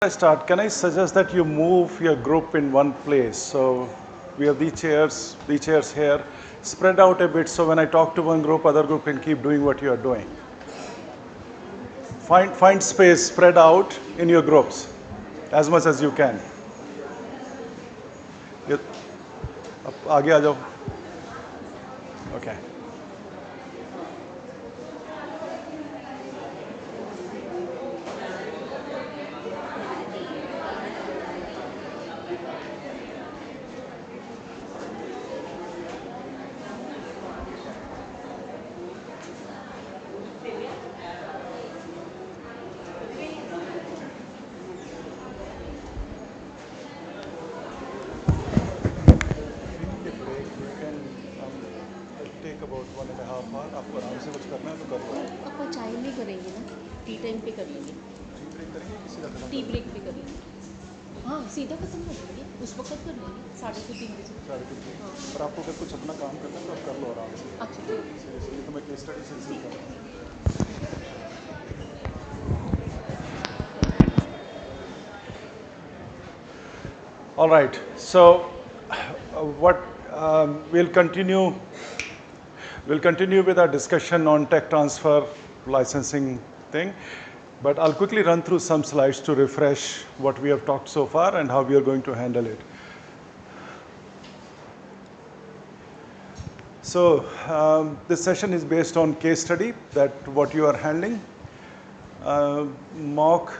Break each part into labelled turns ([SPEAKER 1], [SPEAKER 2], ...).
[SPEAKER 1] I start, can I suggest that you move your group in one place? So we have these chairs here, spread out a bit so when I talk to one group, other group can keep doing what you are doing. Find space, spread out in your groups as much as you can. अब आगे आ जाओ. Okay. Take about 1.5 hours. आपको आराम से कुछ करना है तो कर लो.
[SPEAKER 2] ਆਪਾਂ ਚਾय ਨਹੀਂ करेंगे ना, टी टाइम पे कर लेंगे.
[SPEAKER 1] टी ब्रेक करेंगे किसी का खत्म.
[SPEAKER 2] टी ब्रेक पे कर लेंगे. हाँ सीधा खत्म कर लेंगे, उस वक्त कर लेंगे 2:30 बजे.
[SPEAKER 1] 3:30. पर आपको अगर कुछ अपना काम करना है तो आप कर लो आराम से.
[SPEAKER 2] अच्छा ठीक है.
[SPEAKER 1] इसलिए तो मैं केस स्टडी से सीख रहा हूँ. All right. So we'll continue with our discussion on tech transfer licensing thing, but I'll quickly run through some slides to refresh what we have talked so far and how we are going to handle it. So this session is based on case study that what you are handling, mock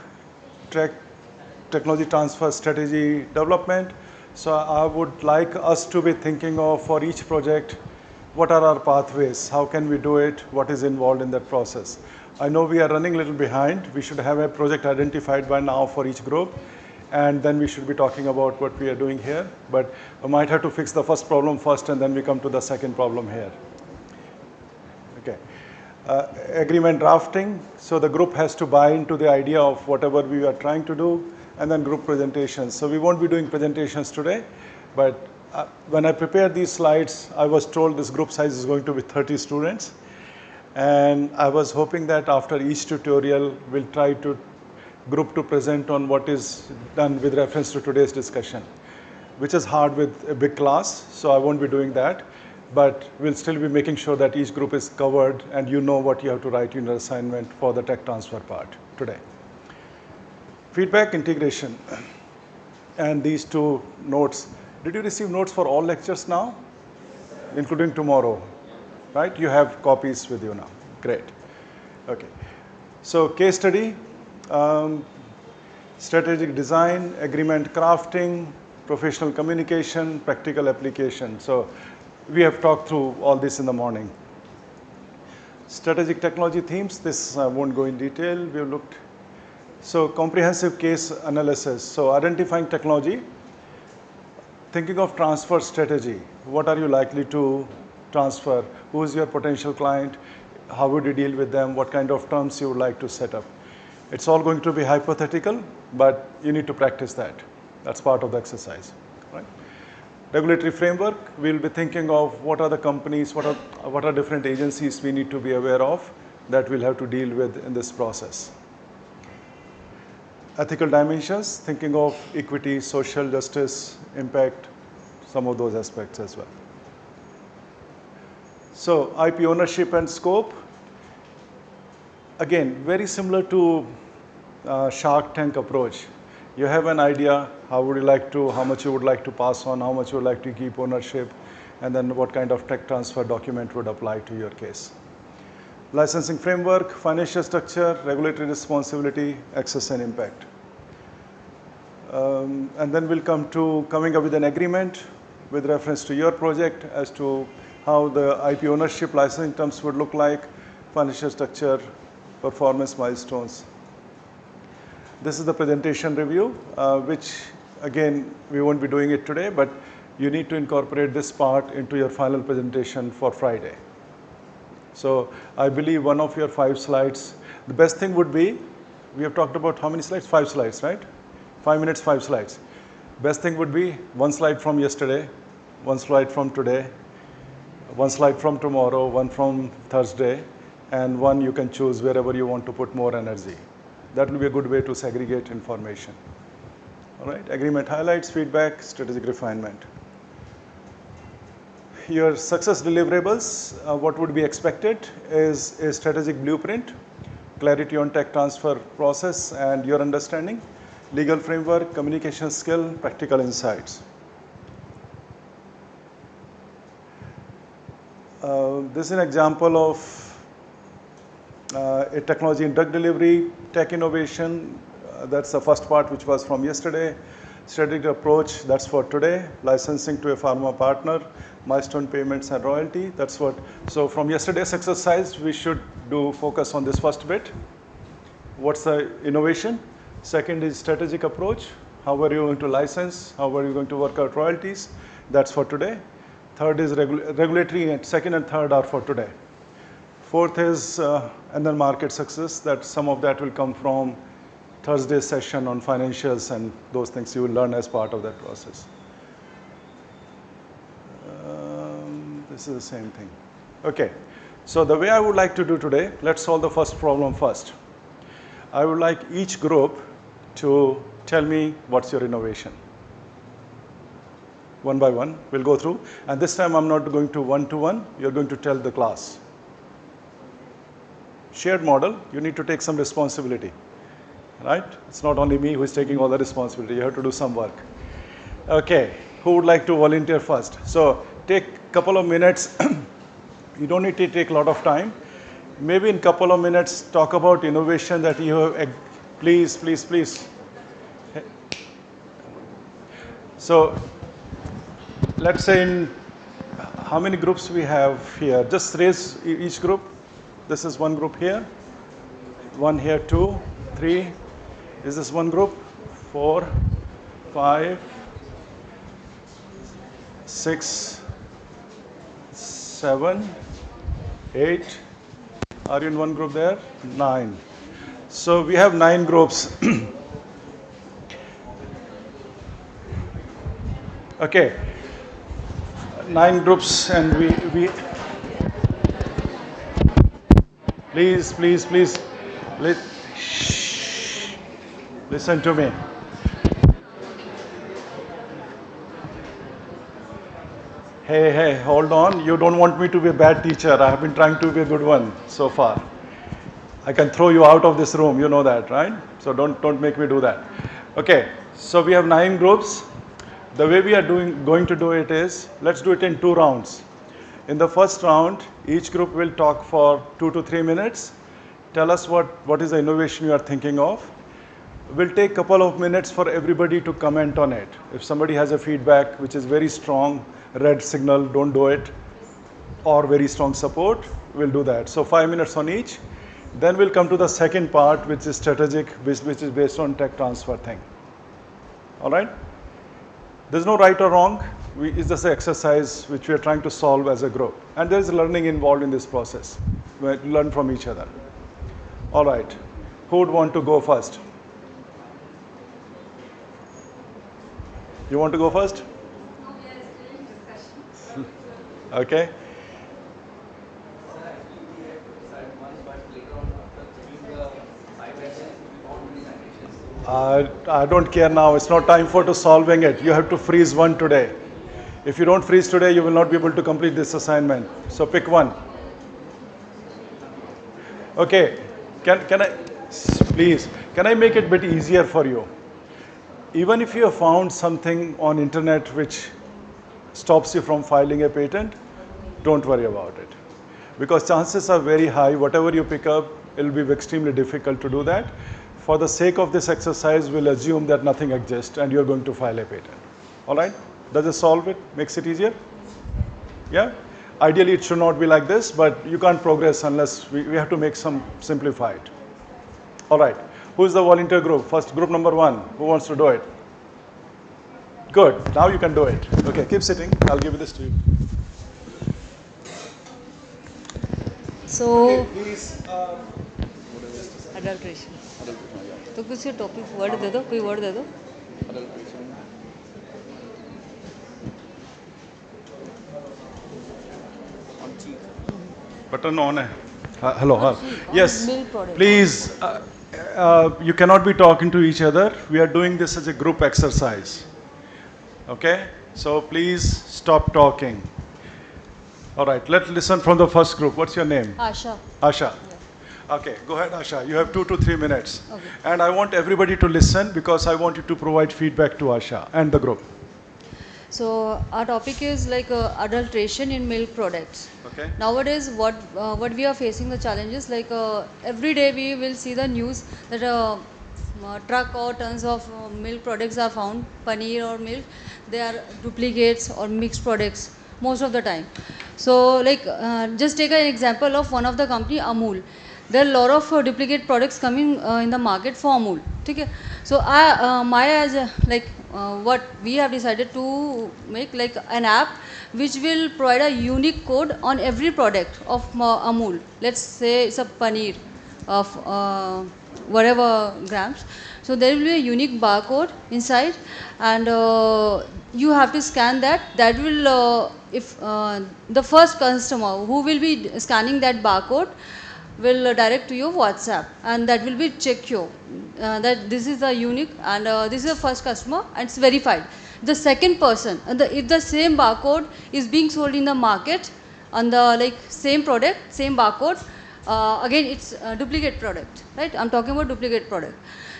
[SPEAKER 1] technology transfer strategy development. So I would like us to be thinking of for each project, what are our pathways? How can we do it? What is involved in that process? I know we are running a little behind. We should have a project identified by now for each group. And then we should be talking about what we are doing here. But we might have to fix the first problem first and then we come to the second problem here. Okay. Agreement drafting. So the group has to buy into the idea of whatever we are trying to do. And then group presentations. So we won't be doing presentations today, but when I prepared these slides, I was told this group size is going to be 30 students. And I was hoping that after each tutorial, we'll try to group to present on what is done with reference to today's discussion, which is hard with a big class, so I won't be doing that. But we'll still be making sure that each group is covered and you know what you have to write in your assignment for the tech transfer part today. Feedback integration and these two notes. Did you receive notes for all lectures now? Including tomorrow, right? You have copies with you now. Great. Okay. So case study, strategic design, agreement crafting, professional communication, practical application. So we have talked through all this in the morning. Strategic technology themes, this I won't go in detail. We have looked. So comprehensive case analysis. So identifying technology, thinking of transfer strategy. What are you likely to transfer? Who is your potential client? How would you deal with them? What kind of terms you would like to set up? It's all going to be hypothetical, but you need to practice that. That's part of the exercise, right? Regulatory framework, we'll be thinking of what are the companies, what are different agencies we need to be aware of that we'll have to deal with in this process. Ethical dimensions, thinking of equity, social justice, impact, some of those aspects as well. So IP ownership and scope, again, very similar to Shark Tank approach. You have an idea, how much you would like to pass on, how much you would like to keep ownership, and then what kind of tech transfer document would apply to your case. Licensing framework, financial structure, regulatory responsibility, access and impact. And then we'll coming up with an agreement with reference to your project as to how the IP ownership licensing terms would look like, financial structure, performance milestones. This is the presentation review, which again, we won't be doing it today, but you need to incorporate this part into your final presentation for Friday. So I believe one of your 5 slides, the best thing would be, we have talked about how many slides? 5 slides, right? 5 minutes, 5 slides. Best thing would be 1 slide from yesterday, 1 slide from today, 1 slide from tomorrow, 1 from Thursday, and 1 you can choose wherever you want to put more energy. That will be a good way to segregate information. All right, agreement highlights, feedback, strategic refinement. Your success deliverables, what would be expected is a strategic blueprint, clarity on tech transfer process and your understanding, legal framework, communication skill, practical insights. This is an example of a technology in drug delivery, tech innovation, that's the first part which was from yesterday. Strategic approach, that's for today. Licensing to a pharma partner, milestone payments and royalty, that's what. So from yesterday's exercise, we should do focus on this first bit. What's the innovation? Second is strategic approach. How are you going to license? How are you going to work out royalties? That's for today. Third is regulatory, and second and third are for today. Fourth is and then market success. That some of that will come from Thursday's session on financials, and those things you will learn as part of that process. This is the same thing. Okay, so the way I would like to do today, let's solve the first problem first. I would like each group to tell me what's your innovation. One by one, we'll go through. And this time I'm not going to one-to-one, you're going to tell the class. Shared model, you need to take some responsibility. Right? It's not only me who is taking all the responsibility. You have to do some work. Okay, who would like to volunteer first? So take a couple of minutes. You don't need to take a lot of time. Maybe in a couple of minutes, talk about innovation that you have. Please, please, please. So let's say in how many groups we have here? Just raise each group. This is one group here. One here, 2, 3. Is this one group? 4, 5, 6, 7, 8. Are you in one group there? 9. So we have 9 groups. Okay. 9 groups, and we please, please, please. Listen to me. Hey, hold on. You don't want me to be a bad teacher. I have been trying to be a good one so far. I can throw you out of this room. You know that, right? So don't make me do that. Okay. So we have 9 groups. The way we are going to do it is, let's do it in 2 rounds. In the first round, each group will talk for 2 to 3 minutes. Tell us what is the innovation you are thinking of. We'll take a couple of minutes for everybody to comment on it. If somebody has a feedback which is very strong, red signal, don't do it, or very strong support, we'll do that. So 5 minutes on each. Then we'll come to the second part, which is strategic, which is based on tech transfer thing. All right? There's no right or wrong. It's just an exercise which we are trying to solve as a group. And there is learning involved in this process. We learn from each other. All right. Who would want to go first? You want to go first?
[SPEAKER 3] No, we are still in discussion.
[SPEAKER 1] Okay.
[SPEAKER 4] Sir, actually we have to decide one, but later on after checking the 5 actions, we found these actions.
[SPEAKER 1] I don't care now. It's not time for solving it. You have to freeze one today. If you don't freeze today, you will not be able to complete this assignment. So pick one. Okay. Can I, please, can I make it a bit easier for you? Even if you have found something on internet which stops you from filing a patent, don't worry about it. Because chances are very high, whatever you pick up, it will be extremely difficult to do that. For the sake of this exercise, we'll assume that nothing exists and you're going to file a patent. All right? Does it solve it? Makes it easier? Yeah? Ideally, it should not be like this, but you can't progress unless we have to make some simplified. All right. Who is the volunteer group? First, group number 1. Who wants to do it? Good. Now you can do it. Okay, keep sitting. I'll give this to you.
[SPEAKER 2] So,
[SPEAKER 1] Please.
[SPEAKER 2] adulteration. तो कुछ topic word दे दो, कोई word दे दो.
[SPEAKER 1] Button on है. Hello. Yes.
[SPEAKER 2] Milk product.
[SPEAKER 1] Please. You cannot be talking to each other. We are doing this as a group exercise. Okay? So please stop talking. All right, let's listen from the first group. What's your name?
[SPEAKER 2] Asha.
[SPEAKER 1] Asha.
[SPEAKER 2] Yeah.
[SPEAKER 1] Okay, go ahead, Asha. You have 2 to 3 minutes.
[SPEAKER 2] Okay.
[SPEAKER 1] And I want everybody to listen because I want you to provide feedback to Asha and the group.
[SPEAKER 5] So our topic is like adulteration in milk products.
[SPEAKER 1] Okay?
[SPEAKER 5] Nowadays, what we are facing the challenges like every day we will see the news that a truck or tons of milk products are found, paneer or milk, they are duplicates or mixed products most of the time. So like just take an example of one of the company Amul. There are a lot of duplicate products coming in the market for Amul. Okay? So my as like what we have decided to make like an app which will provide a unique code on every product of Amul. Let's say it's a paneer of whatever grams. So there will be a unique barcode inside, and you have to scan that. That will if the first customer who will be scanning that barcode will direct to your WhatsApp, and that will be check you that this is a unique, and this is the first customer and it's verified. The second person, and if the same barcode is being sold in the market on the like same product, same barcode, again it's a duplicate product, right? I'm talking about duplicate product.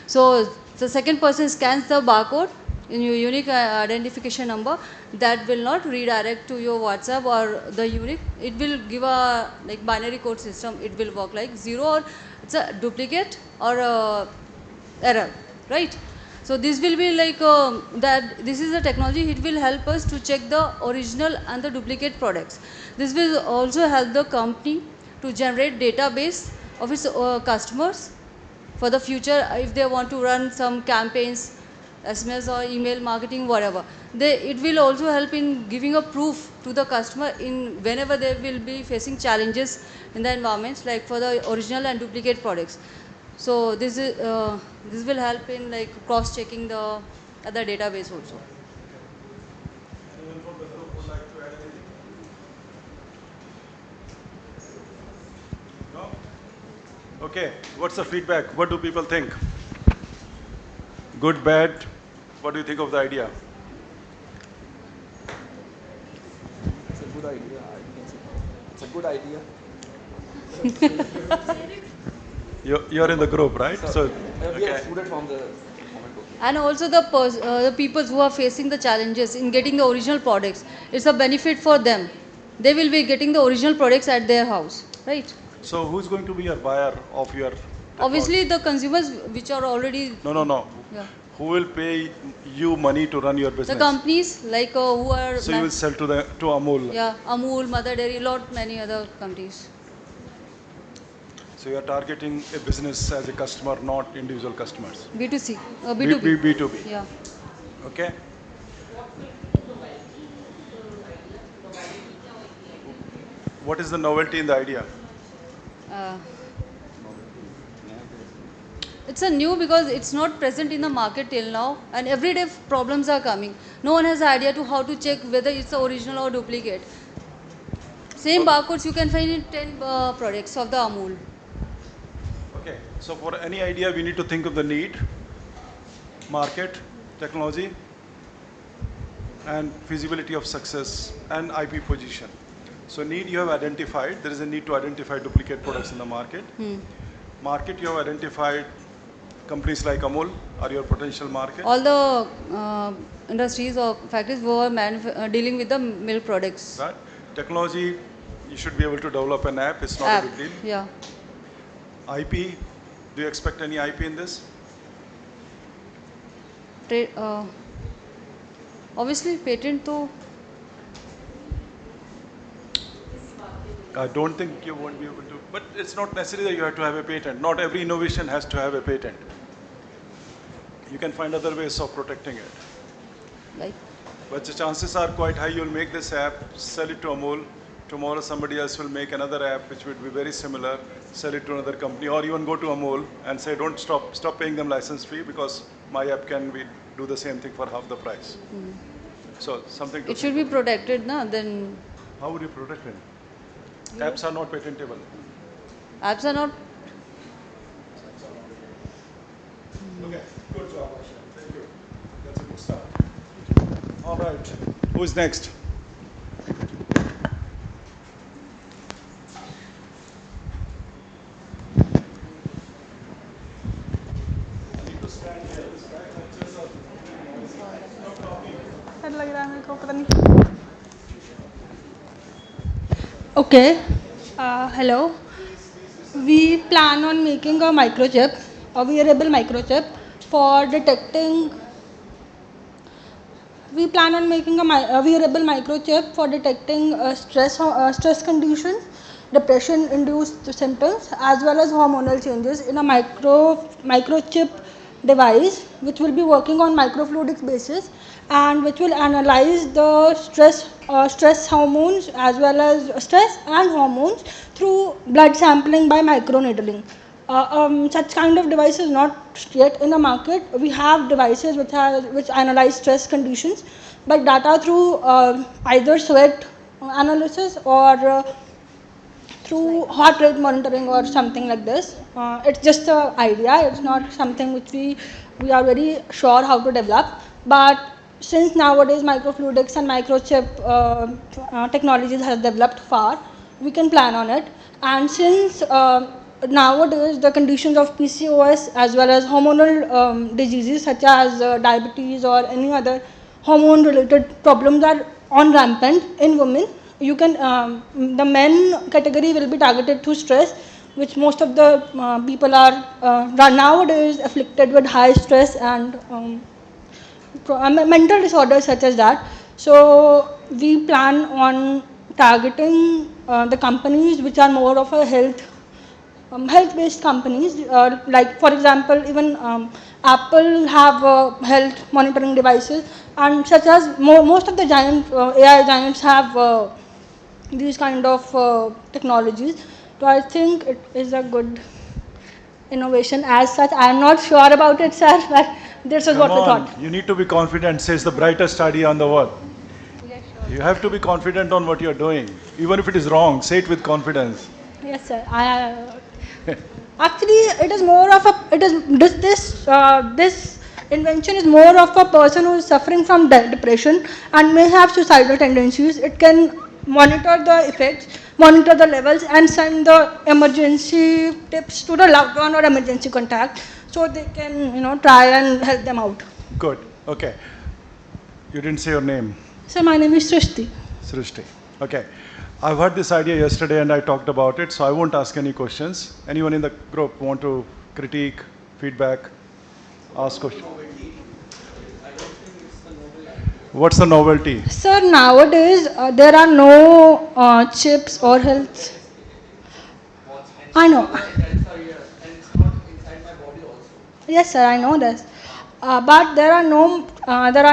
[SPEAKER 5] So the second person scans the barcode in your unique identification number, that will not redirect to your WhatsApp or the unique. It will give a like binary code system. It will work like 0 or it's a duplicate or error, right? So this will be like that. This is a technology. It will help us to check the original and the duplicate products. This will also help the company to generate database of its customers for the future if they want to run some campaigns, SMS or email marketing, whatever. It will also help in giving a proof to the customer in whenever they will be facing challenges in the environments, like for the original and duplicate products. So this will help in like cross checking the other database also.
[SPEAKER 1] Anyone from the group would like to add anything? No? Okay, what's the feedback? What do people think? Good, bad? What do you think of the idea?
[SPEAKER 4] It's a good idea. I can say it's a good idea.
[SPEAKER 1] You're in the group, right? So,
[SPEAKER 4] We are
[SPEAKER 1] okay.
[SPEAKER 4] excluded from the comment. Okay.
[SPEAKER 5] And also the people who are facing the challenges in getting the original products, it's a benefit for them. They will be getting the original products at their house, right?
[SPEAKER 1] So who's going to be your buyer of your technology?
[SPEAKER 5] Obviously, the consumers which are already
[SPEAKER 1] No.
[SPEAKER 5] yeah.
[SPEAKER 1] Who will pay you money to run your business?
[SPEAKER 5] The companies like who are
[SPEAKER 1] So you will sell to Amul.
[SPEAKER 5] yeah, Amul, Mother Dairy, lot many other companies.
[SPEAKER 1] So you are targeting a business as a customer, not individual customers.
[SPEAKER 5] B2C, B2B.
[SPEAKER 1] B2B.
[SPEAKER 5] Yeah.
[SPEAKER 1] Okay. What is the novelty in the idea?
[SPEAKER 5] Uh, it's a new because it's not present in the market till now, and every day problems are coming. No one has an idea to how to check whether it's the original or duplicate. Same barcodes you can find in 10 products of the Amul.
[SPEAKER 1] Okay. So for any idea, we need to think of the need, market, technology, and feasibility of success and IP position. So need you have identified, there is a need to identify duplicate products in the market. Market you have identified companies like Amul are your potential market.
[SPEAKER 5] All the industries or factories who are dealing with the milk products.
[SPEAKER 1] Right? Technology, you should be able to develop an app, it's not a big deal.
[SPEAKER 5] Yeah.
[SPEAKER 1] IP, do you expect any IP in this?
[SPEAKER 5] Obviously, patent to.
[SPEAKER 1] I don't think you won't be able to, but it's not necessary that you have to have a patent. Not every innovation has to have a patent. You can find other ways of protecting it.
[SPEAKER 5] Like.
[SPEAKER 1] But the chances are quite high you'll make this app, sell it to Amul. Tomorrow somebody else will make another app which would be very similar, sell it to another company, or even go to Amul and say, don't stop paying them license fee because my app can do the same thing for half the price. So something to
[SPEAKER 5] It should be protected, na? Then.
[SPEAKER 1] How would you protect it? Apps are not patentable.
[SPEAKER 5] Apps are not.
[SPEAKER 1] Okay, good job, Asha. Thank you. That's a good start. All right, who's next?
[SPEAKER 6] डर लग रहा है मेरे को पता नहीं Okay. Hello. We plan on making a microchip, a wearable microchip for detecting. We plan on making a wearable microchip for detecting stress conditions, depression-induced symptoms, as well as hormonal changes in a microchip device, which will be working on microfluidics basis, and which will analyze the stress hormones as well as stress and hormones through blood sampling by microneedling. Such kind of device is not yet in the market. We have devices which analyze stress conditions by data through either sweat analysis or through heart rate monitoring or something like this. It's just an idea. It's not something which we are very sure how to develop. But since nowadays microfluidics and microchip technologies have developed far, we can plan on it. And since nowadays the conditions of PCOS as well as hormonal diseases such as diabetes or any other hormone related problems are on rampant in women, you can the men category will be targeted through stress, which most of the people are nowadays afflicted with high stress and mental disorders such as that. So we plan on targeting the companies which are more of a health-based companies, like for example, even Apple have health monitoring devices, and such as most of the AI giants have these kind of technologies. So I think it is a good innovation as such. I am not sure about it, sir, but this is what we thought.
[SPEAKER 1] You need to be confident, says the brightest study on the world.
[SPEAKER 6] Yes, sure.
[SPEAKER 1] You have to be confident on what you're doing. Even if it is wrong, say it with confidence.
[SPEAKER 6] Yes, sir. Actually, it is more of a. It is this invention is more of a person who is suffering from depression and may have suicidal tendencies. It can monitor the effects, monitor the levels, and send the emergency tips to the loved one or emergency contact, so they can try and help them out.
[SPEAKER 1] Good. Okay. You didn't say your name.
[SPEAKER 6] So my name is Srishti.
[SPEAKER 1] Srishti. Okay. I've heard this idea yesterday and I talked about it, so I won't ask any questions. Anyone in the group want to critique, feedback, ask questions? What's the novelty?
[SPEAKER 6] Sir, nowadays there are no chips or health. I know.
[SPEAKER 4] And it's not inside my body also.
[SPEAKER 6] Yes, sir, I know this. But there are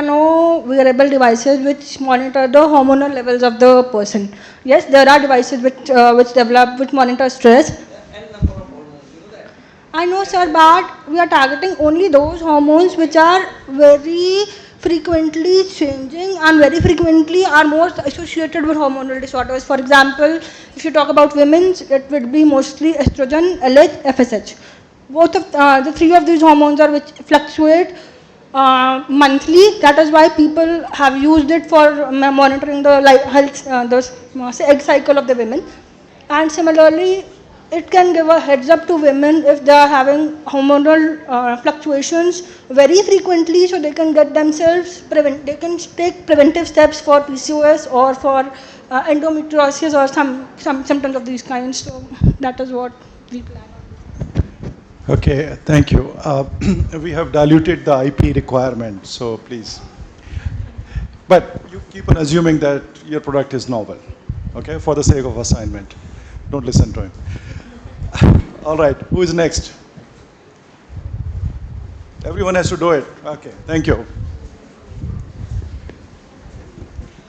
[SPEAKER 6] no wearable devices which monitor the hormonal levels of the person. Yes, there are devices which monitor stress.
[SPEAKER 4] N number of hormones, you know that?
[SPEAKER 6] I know, sir, but we are targeting only those hormones which are very frequently changing and very frequently are more associated with hormonal disorders. For example, if you talk about women, it would be mostly estrogen, LH, FSH. Both of the three of these hormones are which fluctuate monthly. That is why people have used it for monitoring the health, the egg cycle of the women. And similarly, it can give a heads up to women if they are having hormonal fluctuations very frequently, so they can get themselves they can take preventive steps for PCOS or for endometriosis or some symptoms of these kinds. So that is what we plan.
[SPEAKER 1] Okay, thank you. We have diluted the IP requirement, so please. But you keep on assuming that your product is novel, okay, for the sake of assignment. Don't listen to him. All right, who is next? Everyone has to do it. Okay, thank you.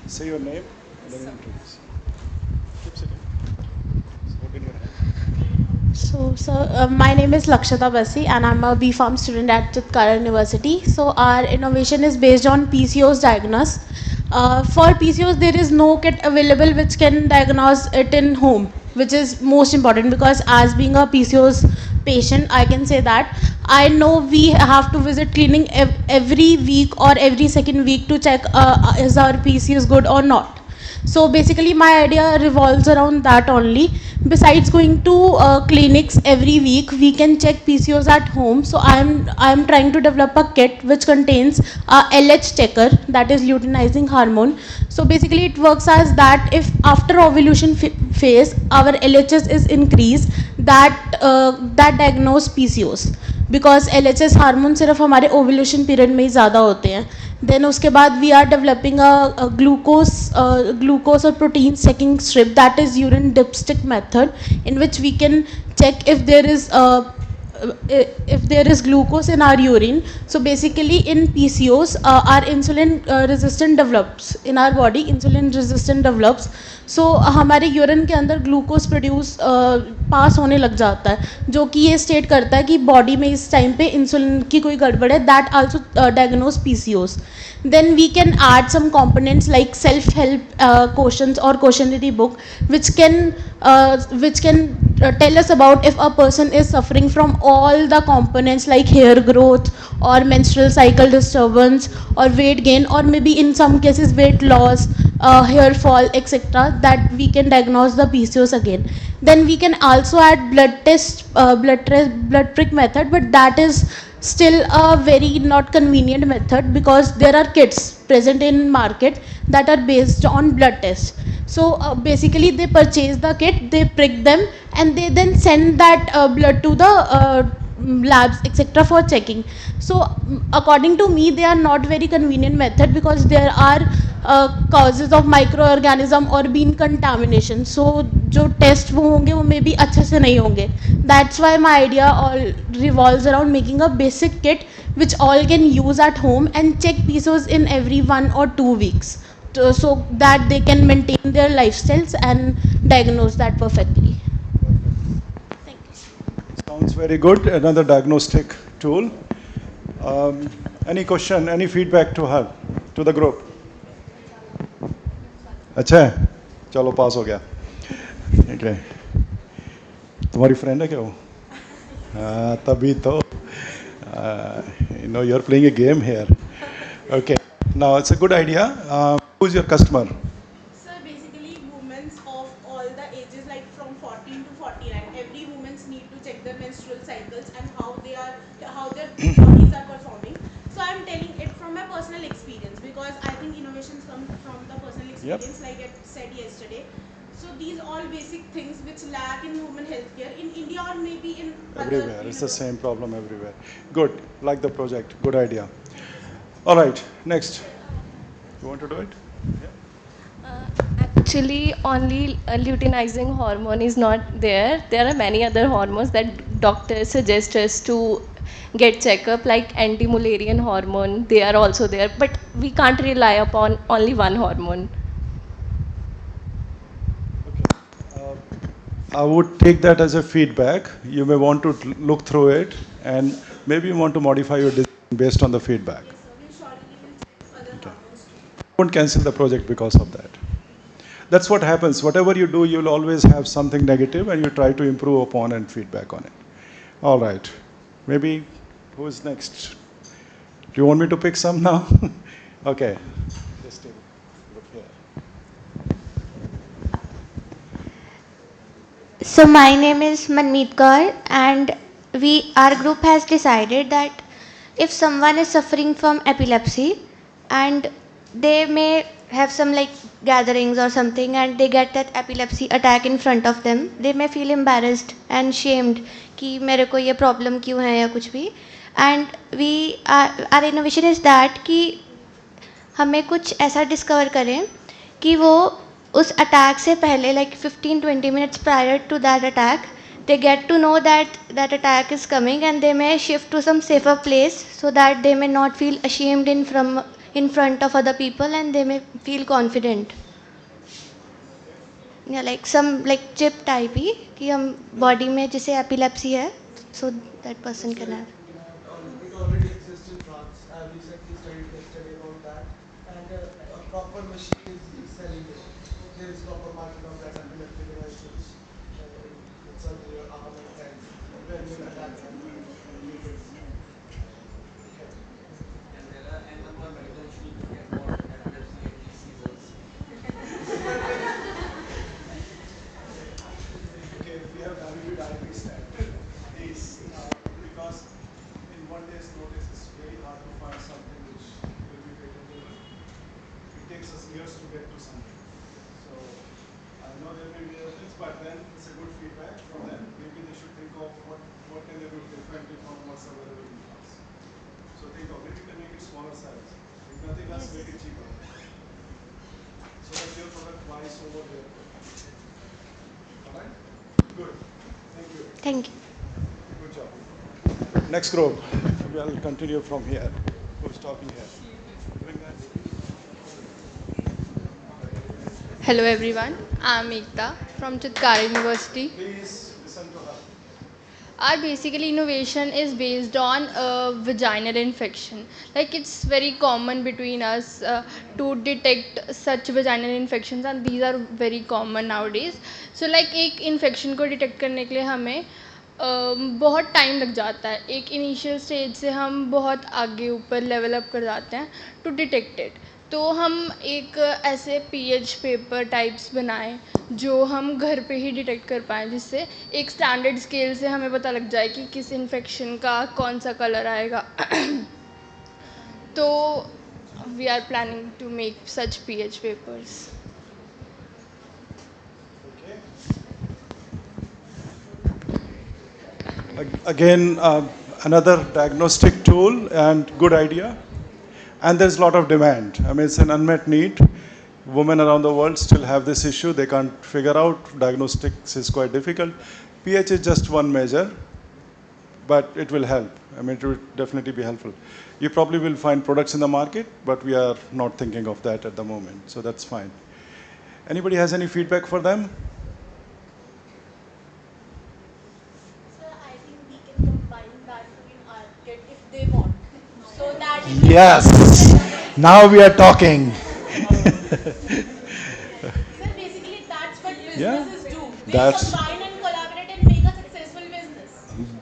[SPEAKER 1] Say your name and then introduce. Keep sitting. Hold in your hand.
[SPEAKER 7] So, sir, my name is Lakshata Basi and I'm a B.Pharm student at Chitkara University. So, our innovation is based on PCOS diagnosis. For PCOS, there is no kit available which can diagnose it in home, which is most important because as being a PCOS patient, I can say that I know we have to visit clinic every week or every second week to check is our PCOS good or not. So basically my idea revolves around that only. Besides going to clinics every week, we can check PCOS at home. So I'm trying to develop a kit which contains a LH checker, that is luteinizing hormone. So basically it works as that if after ovulation phase our LHS is increased, that diagnose PCOS, because L H S hormone सिर्फ हमारे ovulation period में ही ज़्यादा होते हैं. Then उसके बाद we are developing a glucose और protein checking strip, that is urine dipstick method in which we can check if there is glucose in our urine. So basically in PCOS our insulin resistant develops in our body, insulin resistant develops. So हमारे urine के अंदर glucose produce पास होने लग जाता है, जो कि ये स्टेट करता है कि बॉडी में इस टाइम पे इंसुलिन की कोई गड़बड़ है. That also diagnose PCOS. Then we can add some components like self-help questions or questionnaire book which can tell us about if a person is suffering from all the components like hair growth or menstrual cycle disturbance or weight gain or maybe in some cases weight loss, hair fall, etc., that we can diagnose the PCOS again. Then we can also add blood test, blood prick method, but that is still a very not convenient method because there are kits present in market that are based on blood test. So basically they purchase the kit, they prick them, and they then send that blood to the labs, etc., for checking. So according to me they are not very convenient method because there are causes of microorganism or bean contamination. So जो test वो होंगे वो may be अच्छे से नहीं होंगे. That's why my idea all revolves around making a basic kit which all can use at home and check PCOS in every 1 or 2 weeks so that they can maintain their lifestyles and diagnose that perfectly. Thank you.
[SPEAKER 1] Sounds very good. Another diagnostic tool. Any question, any feedback to her, to the group? अच्छा है, चलो पास हो गया. Okay. तुम्हारी friend है क्या वो? तभी तो. You're playing a game here. Okay. Now it's a good idea. Who's your customer?
[SPEAKER 7] Sir, basically women of all the ages, like from 14 to 49, every women need to check their menstrual cycles and how their bodies are performing. So I'm telling it from my personal experience because I think innovations come from the personal experience, like I said yesterday. So these all basic things which lack in human healthcare in India or maybe in
[SPEAKER 1] everywhere. It's the same problem everywhere. Good. Like the project. Good idea. All right. Next. You want to do it?
[SPEAKER 8] Actually, only luteinizing hormone is not there. There are many other hormones that doctors suggest us to get checkup, like anti-Mullerian hormone. They are also there, but we can't rely upon only one hormone.
[SPEAKER 1] I would take that as a feedback. You may want to look through it and maybe you want to modify your design based on the feedback. Okay. Don't cancel the project because of that. That's what happens. Whatever you do, you'll always have something negative and you try to improve upon and feedback on it. All right. Maybe who is next? Do you want me to pick some now? Okay. Just look here.
[SPEAKER 9] So my name is Manmeet Kaur, and our group has decided that if someone is suffering from epilepsy and they may have some like gatherings or something and they get that epilepsy attack in front of them, they may feel embarrassed and shamed कि मेरे को ये problem क्यों है या कुछ भी. And our innovation is that कि हमें कुछ ऐसा discover करें कि वो उस अटैक से पहले like 15-20 minutes prior to that attack they get to know that that attack is coming and they may shift to some safer place so that they may not feel ashamed in front of other people and they may feel confident. Yeah, like some like chip type ही कि हम body में जिसे epilepsy है so that person can have.
[SPEAKER 10] It already exists in France. I have recently studied yesterday about that, and a proper machine is selling it. There is proper market of that epileptic devices. It's on your arm and hands. When you attack them,
[SPEAKER 1] years to get to something. So I know there may be other things, but then it's a good feedback from them. Maybe they should think of what can they do differently from what's available in class. So think of maybe you can make it smaller size. If nothing else, make it cheaper. So that your product flies over there. Alright? Good. Thank you.
[SPEAKER 9] Thank you.
[SPEAKER 1] Good job. Next group. We'll continue from here. Who's talking here? Bring that.
[SPEAKER 11] Hello everyone, I am Ekta from Chitkara University.
[SPEAKER 1] Please listen to her.
[SPEAKER 11] Our basically innovation is based on vaginal infection. Like it's very common between us to detect such vaginal infections and these are very common nowadays. So like एक infection को detect करने के लिए हमें बहुत time लग जाता है. एक इनिशियल स्टेज से हम बहुत आगे ऊपर लेवल अप कर जाते हैं टू डिटेक्ट इट. तो हम एक ऐसे पीएच पेपर टाइप्स बनाएं जो हम घर पे ही डिटेक्ट कर पाएँ, जिससे एक स्टैंडर्ड स्केल से हमें पता लग जाए कि किस इन्फेक्शन का कौन सा कलर आएगा. तो we are planning to make such PH papers.
[SPEAKER 1] Again, another diagnostic tool and good idea. And there's a lot of demand. I mean, it's an unmet need. Women around the world still have this issue. They can't figure out. Diagnostics is quite difficult. pH is just one measure, but it will help. I mean, it will definitely be helpful. You probably will find products in the market, but we are not thinking of that at the moment. So that's fine. Anybody has any feedback for them?
[SPEAKER 12] Yes, now we are talking.
[SPEAKER 7] Basically, that's what
[SPEAKER 1] Yeah,
[SPEAKER 7] businesses do. They
[SPEAKER 1] that's
[SPEAKER 7] combine and collaborate and make a successful business.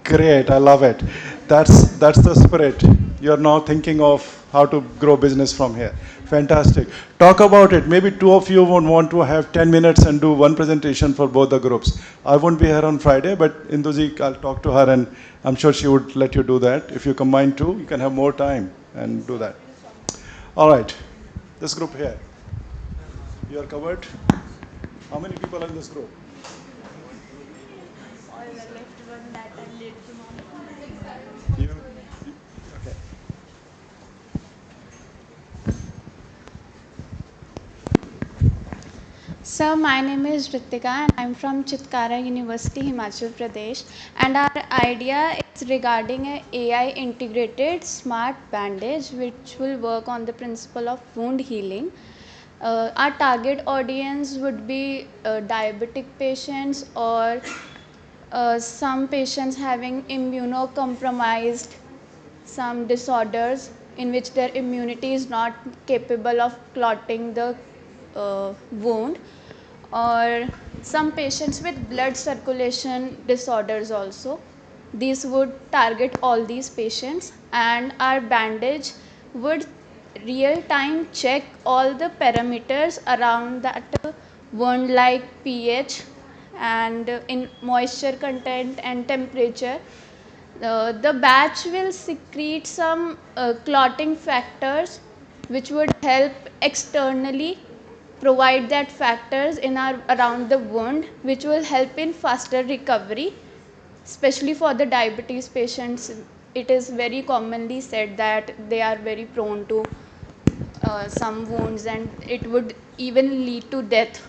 [SPEAKER 1] great. I love it. That's the spirit. You're now thinking of how to grow business from here. Fantastic. Talk about it. Maybe two of you would want to have 10 minutes and do one presentation for both the groups. I won't be here on Friday, but Induji, I'll talk to her and I'm sure she would let you do that. If you combine two, you can have more time and do that. All right. This group here. You are covered. How many people are in this group? You, okay.
[SPEAKER 13] So my name is Ritika and I'm from Chitkara University, Himachal Pradesh, and our idea is regarding a AI integrated smart bandage which will work on the principle of wound healing. Our target audience would be diabetic patients or some patients having immunocompromised some disorders in which their immunity is not capable of clotting the wound, or some patients with blood circulation disorders also. These would target all these patients, and our bandage would real time check all the parameters around that wound like pH and in moisture content and temperature. The batch will secrete some clotting factors which would help externally provide that factors in our around the wound, which will help in faster recovery, especially for the diabetes patients. It is very commonly said that they are very prone to some wounds and it would even lead to death.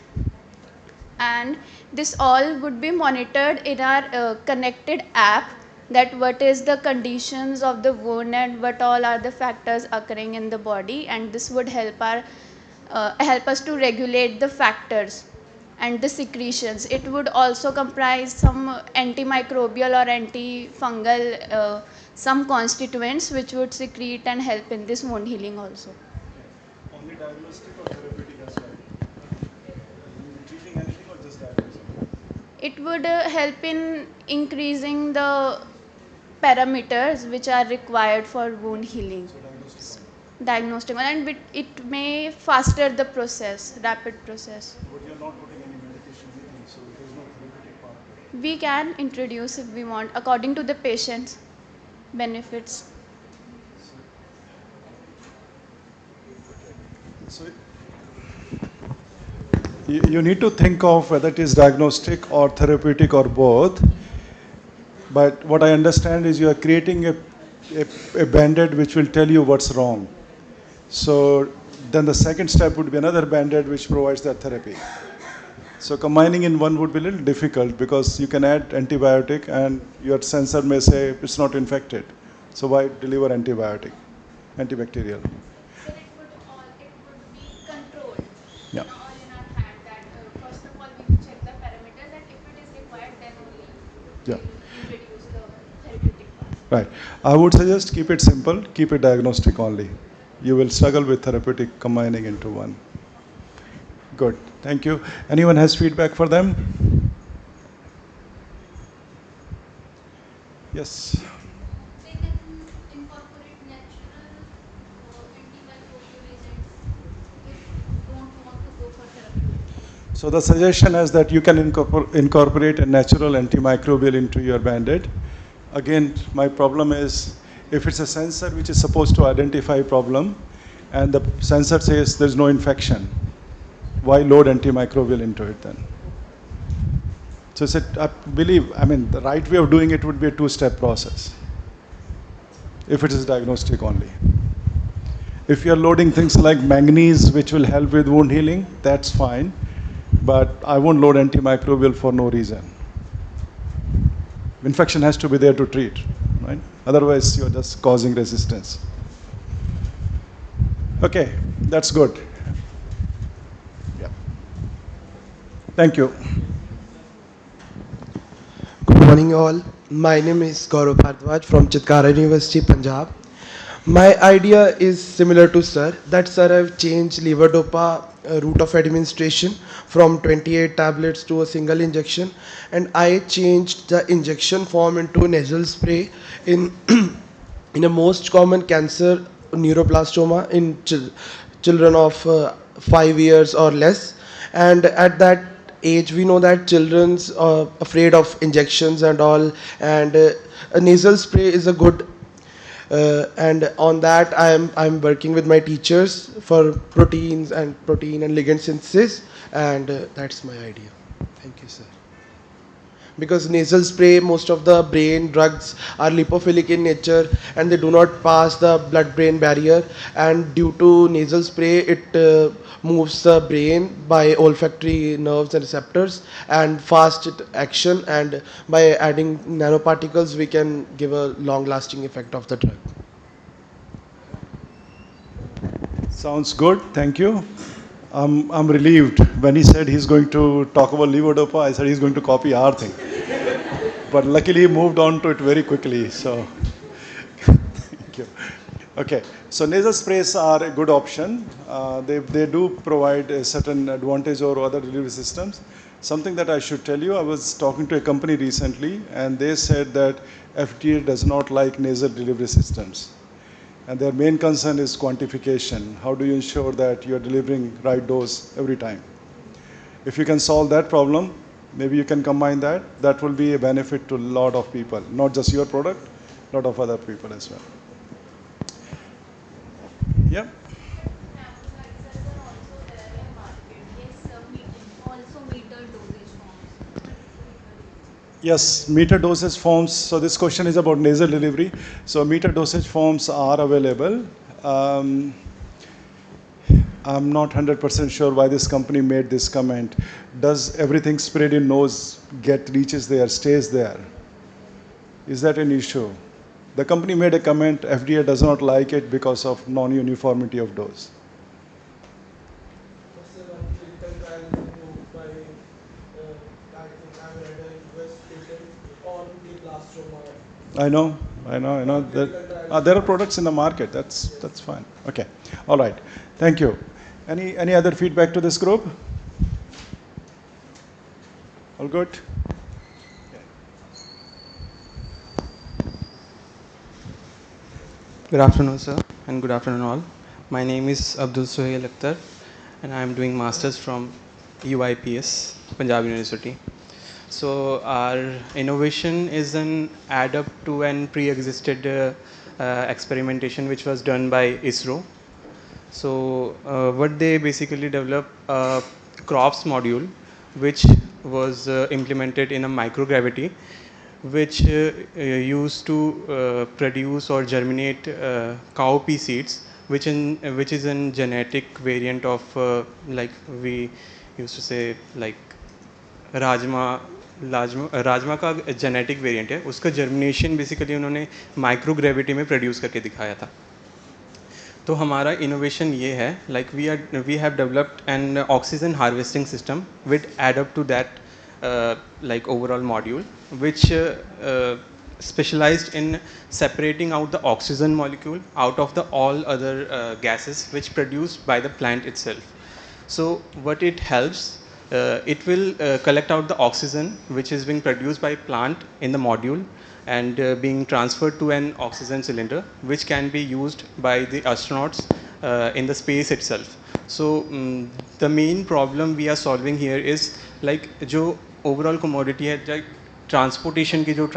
[SPEAKER 13] And this all would be monitored in our connected app, that what is the conditions of the wound and what all are the factors occurring in the body, and this would help us to regulate the factors and the secretions. It would also comprise some antimicrobial or antifungal some constituents which would secrete and help in this wound healing also.
[SPEAKER 1] Only diagnostic or therapeutic as well? Treating anything or just diagnosing?
[SPEAKER 13] It would help in increasing the parameters which are required for wound healing.
[SPEAKER 1] So
[SPEAKER 13] Diagnostic, and it may faster the process, rapid process.
[SPEAKER 1] but you're not putting any medication with me, so there's no therapeutic part.
[SPEAKER 13] We can introduce if we want, according to the patient's benefits.
[SPEAKER 1] So You need to think of whether it is diagnostic or therapeutic or both. But what I understand is you are creating a band-aid which will tell you what's wrong. So then the second step would be another band-aid which provides that therapy. So combining in one would be a little difficult because you can add antibiotic and your sensor may say it's not infected. So why deliver antibiotic, antibacterial?
[SPEAKER 13] Sir, it would be controlled.
[SPEAKER 1] Yeah.
[SPEAKER 13] All in our hand that first of all we will check the parameters and if it is required then only
[SPEAKER 1] Yeah.
[SPEAKER 13] introduce the therapeutic part.
[SPEAKER 1] Right. I would suggest keep it simple, keep it diagnostic only. You will struggle with therapeutic combining into one. Good. Thank you. Anyone has feedback for them? Yes.
[SPEAKER 14] They can incorporate natural antimicrobial agents if don't want to go for therapeutic.
[SPEAKER 1] So the suggestion is that you can incorporate a natural antimicrobial into your band-aid. Again, my problem is if it's a sensor which is supposed to identify problem and the sensor says there's no infection, why load antimicrobial into it then? So I believe, the right way of doing it would be a two-step process if it is diagnostic only. If you're loading things like manganese, which will help with wound healing, that's fine. But I won't load antimicrobial for no reason. Infection has to be there to treat, right? Otherwise, you're just causing resistance. Okay, that's good. Yeah. Thank you.
[SPEAKER 15] Good morning all. My name is Gaurav Bhardwaj from Chitkara University, Punjab. My idea is similar to sir, that sir have changed levodopa route of administration from 28 tablets to a single injection, and I changed the injection form into nasal spray in in a most common cancer neuroblastoma in children of 5 years or less. And at that age we know that children's afraid of injections and all, and a nasal spray is a good and on that I'm working with my teachers for protein and ligand synthesis, and that's my idea. Thank you, sir. Because nasal spray, most of the brain drugs are lipophilic in nature and they do not pass the blood brain barrier, and due to nasal spray it moves the brain by olfactory nerves and receptors and fast action, and by adding nanoparticles we can give a long lasting effect of the drug.
[SPEAKER 1] Sounds good. Thank you. I'm relieved. When he said he's going to talk about levodopa, I said he's going to copy our thing. But luckily he moved on to it very quickly. So thank you. Okay. So nasal sprays are a good option. They do provide a certain advantage over other delivery systems. Something that I should tell you, I was talking to a company recently and they said that FDA does not like nasal delivery systems. And their main concern is quantification. How do you ensure that you're delivering right dose every time? If you can solve that problem, maybe you can combine that. That will be a benefit to a lot of people, not just your product, a lot of other people as well. Yeah. Yes, meter dosage forms. So this question is about nasal delivery. So meter dosage forms are available. I'm not 100% sure why this company made this comment. Does everything sprayed in nose reaches there, stays there? Is that an issue? The company made a comment, FDA does not like it because of non-uniformity of dose. I know. There are products in the market. That's fine. Okay. All right. Thank you. Any other feedback to this group? All good?
[SPEAKER 16] Good afternoon, sir, and good afternoon all. My name is Abdul Suhail Akhtar, and I am doing masters from UIPS, Punjab University. So our innovation is an add-up to an pre-existed experimentation which was done by ISRO. So what they basically develop CROPS module, which was implemented in a microgravity, which used to produce or germinate cowpea seeds, which is a genetic variant of like we used to say like rajma राजमा का genetic variant है, उसका germination basically उन्होंने microgravity में produce करके दिखाया था. तो हमारा इनोवेशन ये है, like we have developed an oxygen harvesting system with add up to that like overall module, which specialized in separating out the oxygen molecule out of the all other gases which produced by the plant itself. So what it helps, it will collect out the oxygen which is being produced by plant in the module and being transferred to an oxygen cylinder which can be used by the astronauts in the space itself. So the main problem we are solving here is like जो overall commodity है, like transportation की जो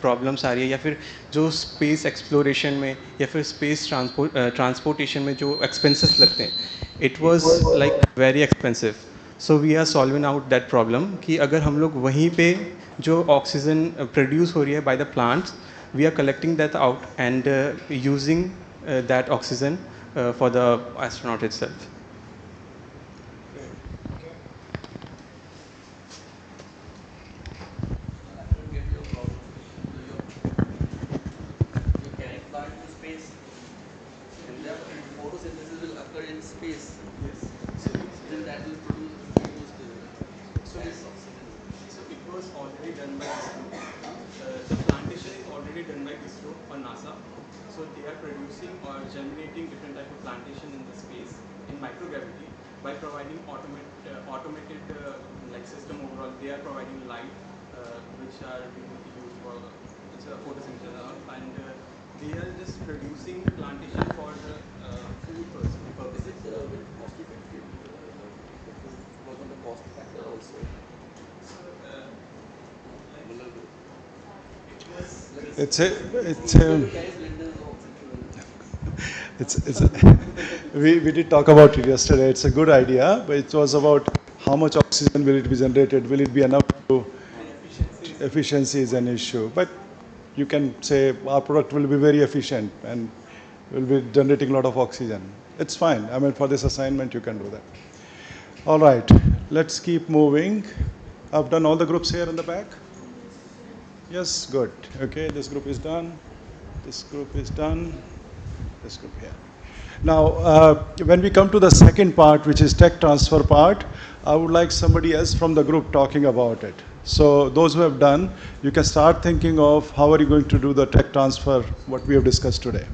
[SPEAKER 16] problems आ रही है, या फिर जो space exploration में या फिर स्पेस ट्रांसपोर्टेशन में जो एक्सपेंसेस लगते हैं, it was like very expensive. So we are solving out that problem कि अगर हम लोग वहीं पे जो ऑक्सीजन प्रोड्यूस हो रही है by the plants, we are collecting that out and using that oxygen for the astronaut itself. By providing automated like system overall, they are providing light which are being used for photosynthesis, and they are just producing plantation for food purposes. Is it cost effective? What on the cost factor also?
[SPEAKER 1] We did talk about it yesterday. It's a good idea, but it was about how much oxygen will it be generated? Will it be enough to? Efficiency is an issue, but you can say our product will be very efficient and will be generating a lot of oxygen. It's fine. I mean, for this assignment, you can do that. All right, let's keep moving. I've done all the groups here in the back. Yes, good. Okay, this group is done. This group is done. This group here. Now, when we come to the second part, which is tech transfer part, I would like somebody else from the group talking about it. So those who have done, you can start thinking of how are you going to do the tech transfer, what we have discussed today.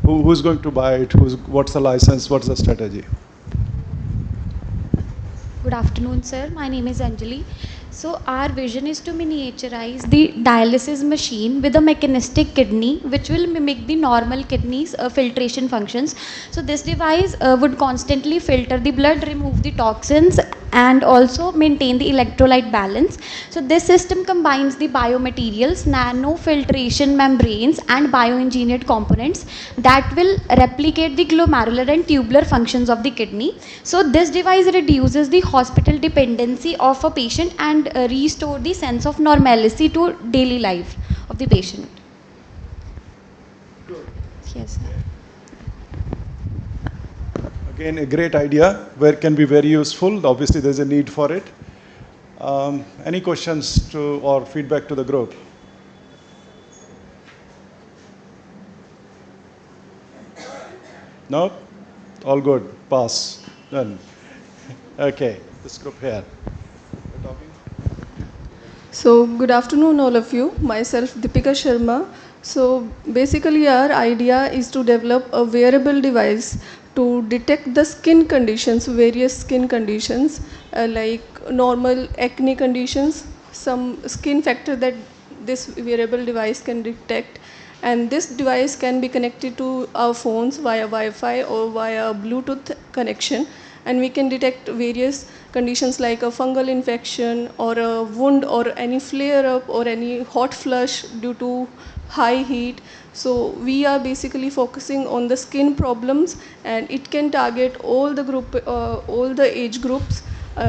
[SPEAKER 1] Who's going to buy it? What's the license? What's the strategy?
[SPEAKER 17] Good afternoon, sir. My name is Anjali. So our vision is to miniaturize the dialysis machine with a mechanistic kidney which will mimic the normal kidney's filtration functions. So this device would constantly filter the blood, remove the toxins and also maintain the electrolyte balance. So this system combines the biomaterials, nano filtration membranes and bioengineered components that will replicate the glomerular and tubular functions of the kidney. So this device reduces the hospital dependency of a patient and restore the sense of normalcy to daily life of the patient.
[SPEAKER 1] Good.
[SPEAKER 17] Yes, sir.
[SPEAKER 1] Again, a great idea where can be very useful. Obviously, there's a need for it. Any questions to or feedback to the group? No? All good. Pass. Done. Okay. This group here.
[SPEAKER 18] So good afternoon all of you. Myself Deepika Sharma. So basically our idea is to develop a wearable device to detect the skin conditions, various skin conditions like normal acne conditions, some skin factor that this wearable device can detect, and this device can be connected to our phones via Wi-Fi or via Bluetooth connection, and we can detect various conditions like a fungal infection or a wound or any flare up or any hot flush due to high heat. So we are basically focusing on the skin problems, and it can target all the age groups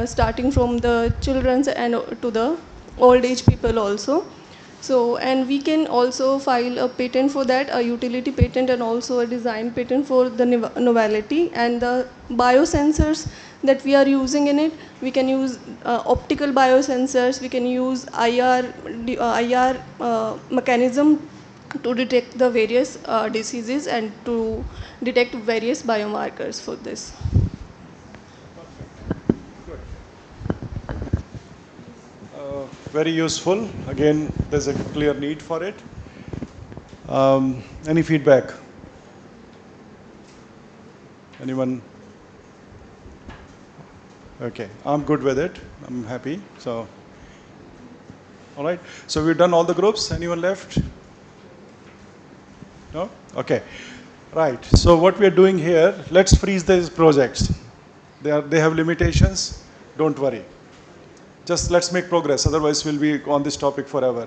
[SPEAKER 18] starting from the children's and to the old age people also. So, and we can also file a patent for that, a utility patent and also a design patent for the novelty and the biosensors that we are using in it. We can use optical biosensors, we can use IR mechanism to detect the various diseases and to detect various biomarkers for this.
[SPEAKER 1] Very useful. Again, there's a clear need for it. Any feedback? Anyone? Okay, I'm good with it. I'm happy. So, all right. So we've done all the groups. Anyone left? No? Okay. Right. So what we are doing here, let's freeze these projects. They have limitations. Don't worry. Just let's make progress. Otherwise, we'll be on this topic forever.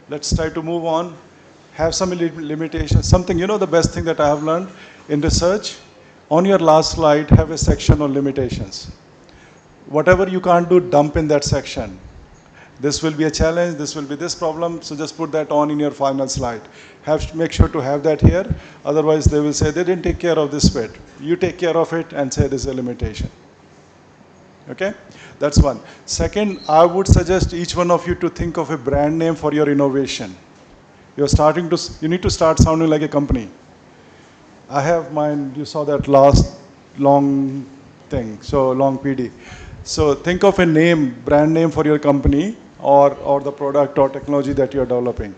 [SPEAKER 1] Let's try to move on. Have some limitations. Something, the best thing that I have learned in research, on your last slide, have a section on limitations. Whatever you can't do, dump in that section. This will be a challenge, this will be this problem, so just put that on in your final slide. Make sure to have that here, otherwise they will say they didn't take care of this bit. You take care of it and say this is a limitation. Okay, that's one. Second, I would suggest each one of you to think of a brand name for your innovation. You need to start sounding like a company. I have mine, you saw that last long thing, so long PD. So think of a brand name for your company or the product or technology that you're developing,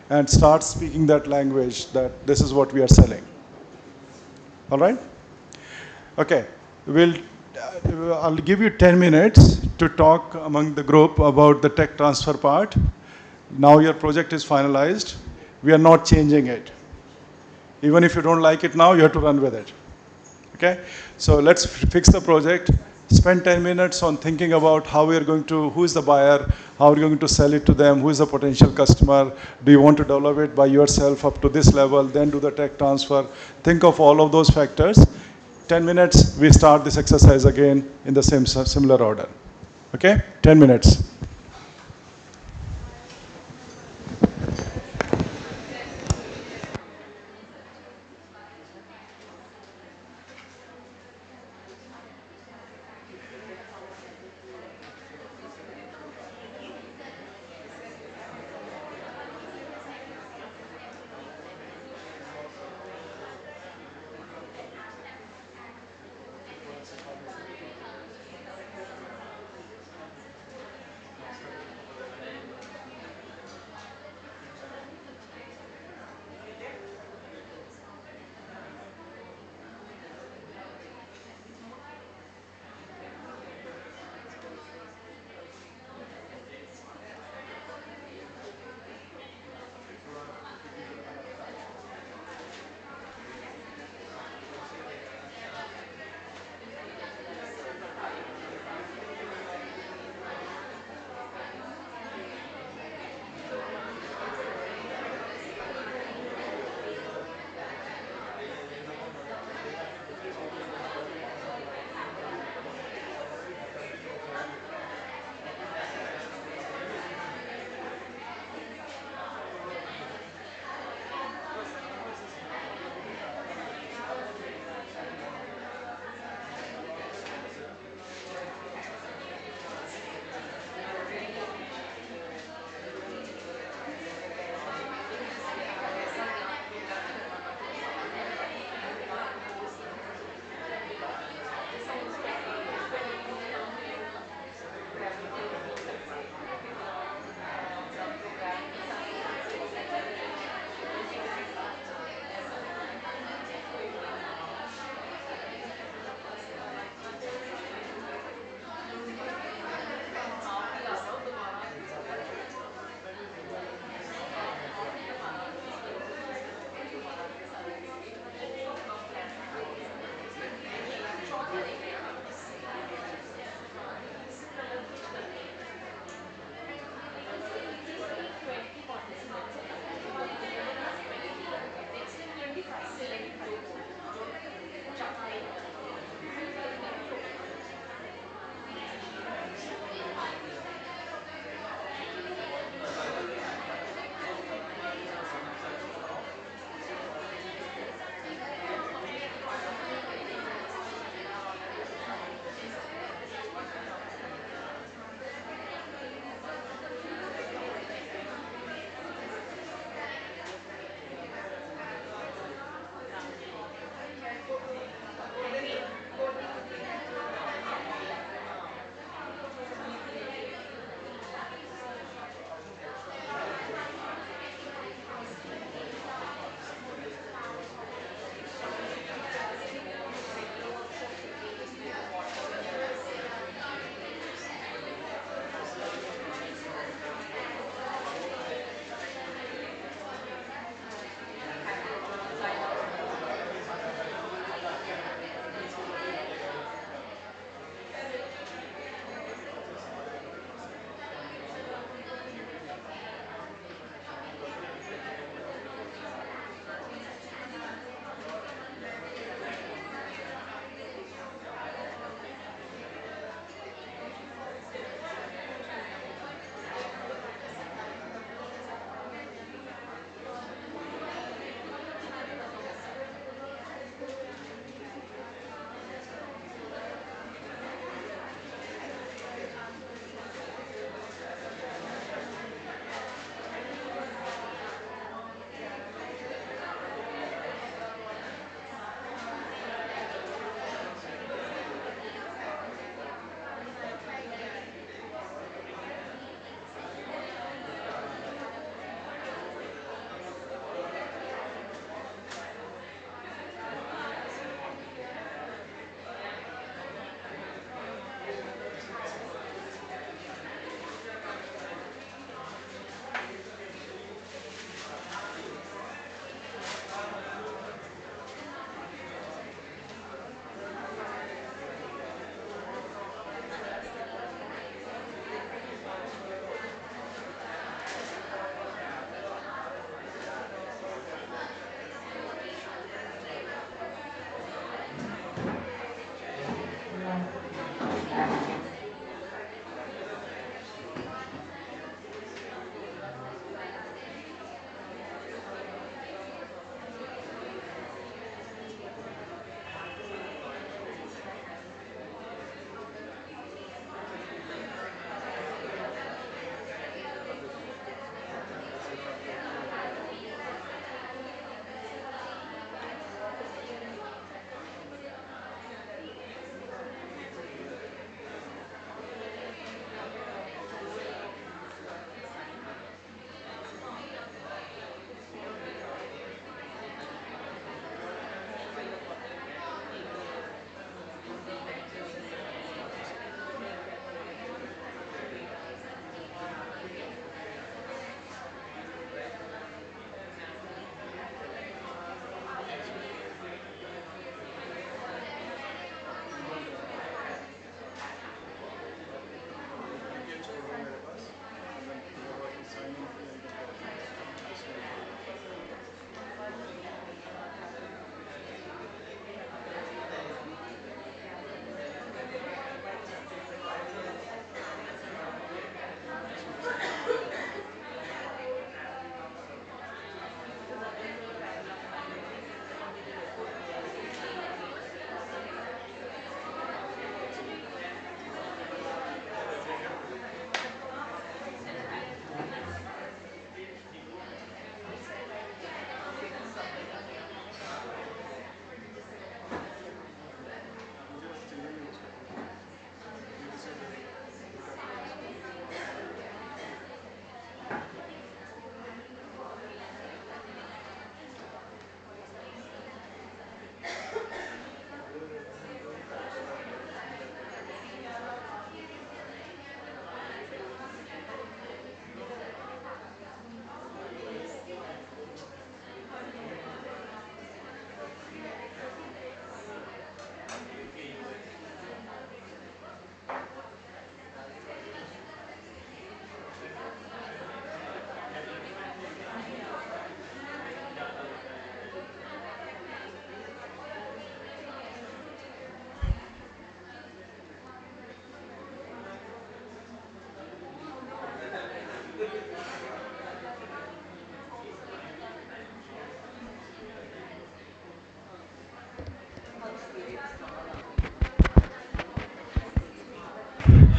[SPEAKER 1] and start speaking that language that this is what we are selling. All right? Okay, I'll give you 10 minutes to talk among the group about the tech transfer part. Now your project is finalized. We are not changing it. Even if you don't like it now, you have to run with it. Okay? So let's fix the project. Spend 10 minutes on thinking about who is the buyer, how are you going to sell it to them, who is the potential customer, do you want to develop it by yourself up to this level, then do the tech transfer. Think of all of those factors. 10 minutes, we start this exercise again in the similar order. Okay? 10 minutes.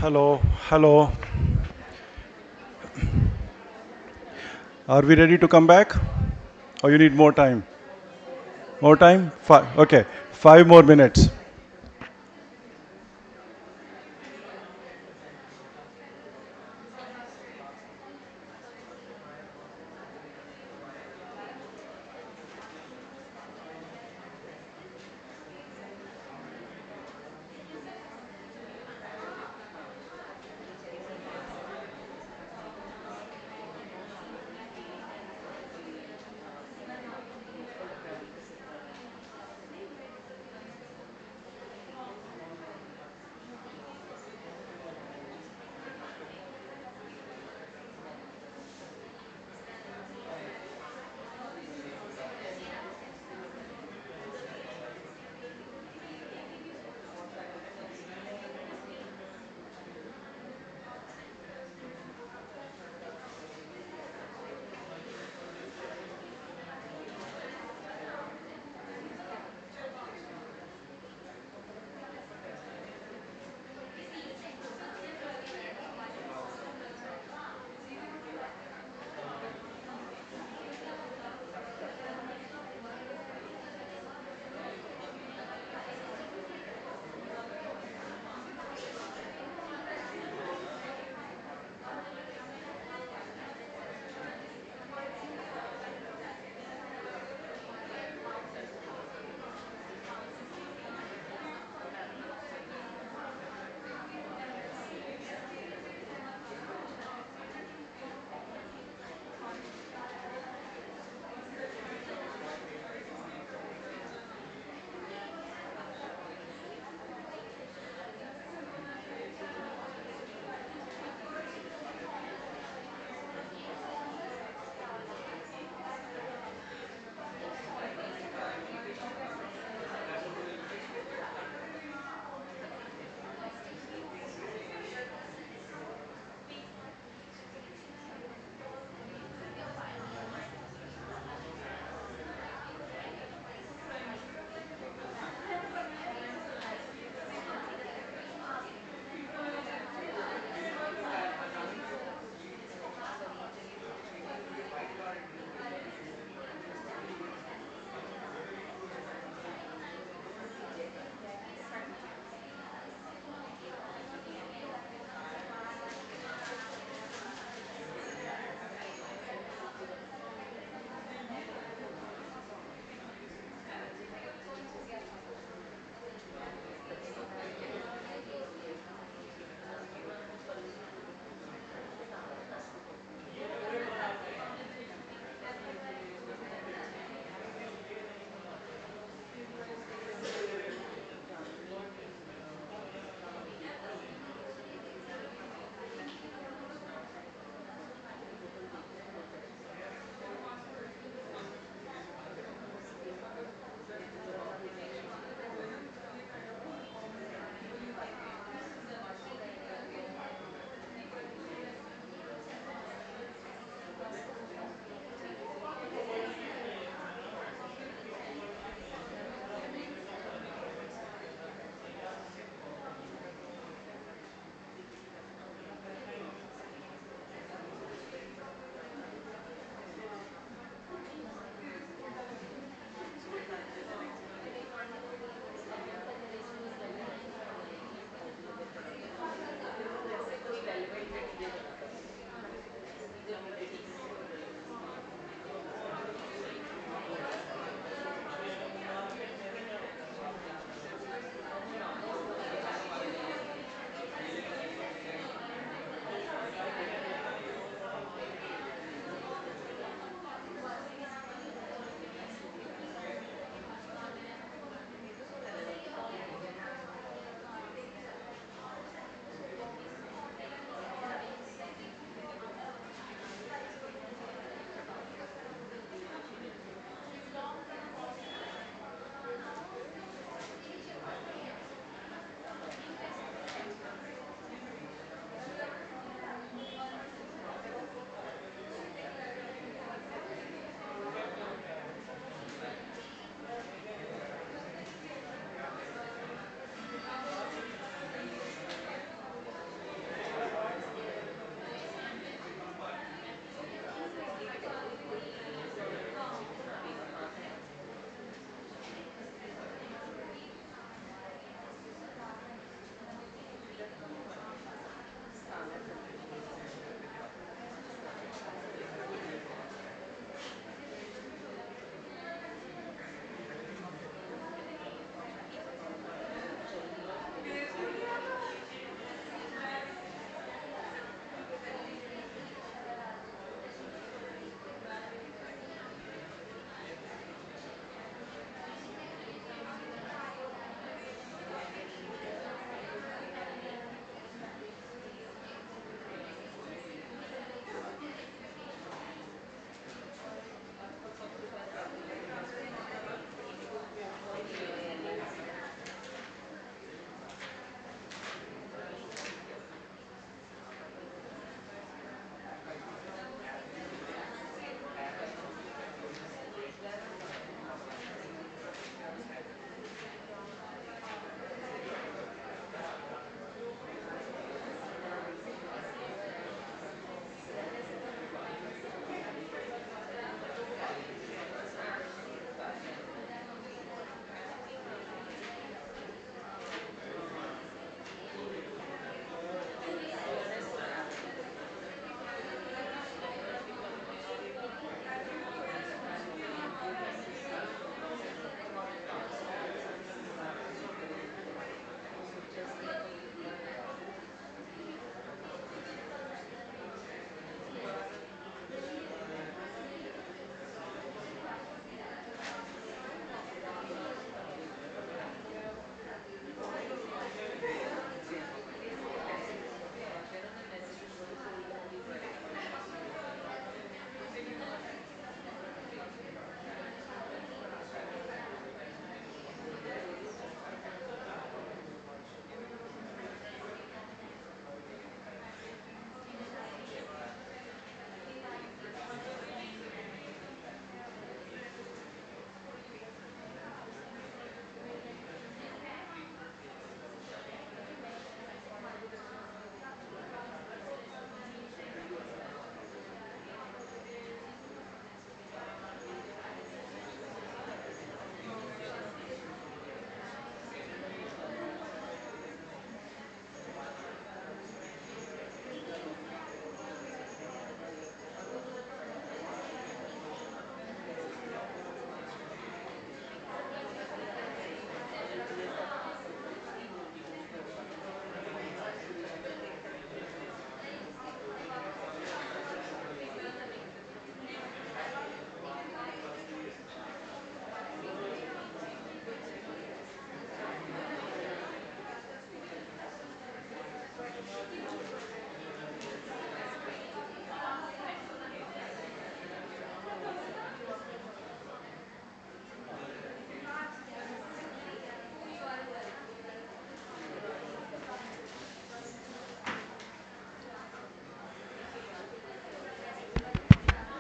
[SPEAKER 1] Hello, hello. Are we ready to come back? Or you need more time? More time? Okay, 5 more minutes.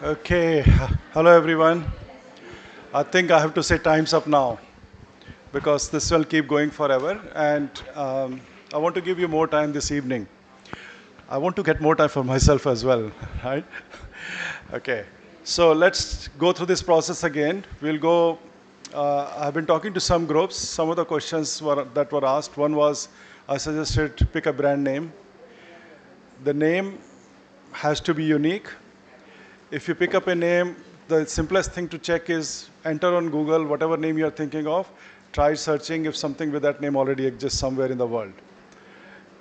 [SPEAKER 1] Okay, hello everyone. I think I have to say time's up now because this will keep going forever, and I want to give you more time this evening. I want to get more time for myself as well, right? Okay, so let's go through this process again. We'll go. I've been talking to some groups. Some of the questions that were asked. One was, I suggested pick a brand name. The name has to be unique. If you pick up a name, the simplest thing to check is enter on Google whatever name you're thinking of. Try searching if something with that name already exists somewhere in the world.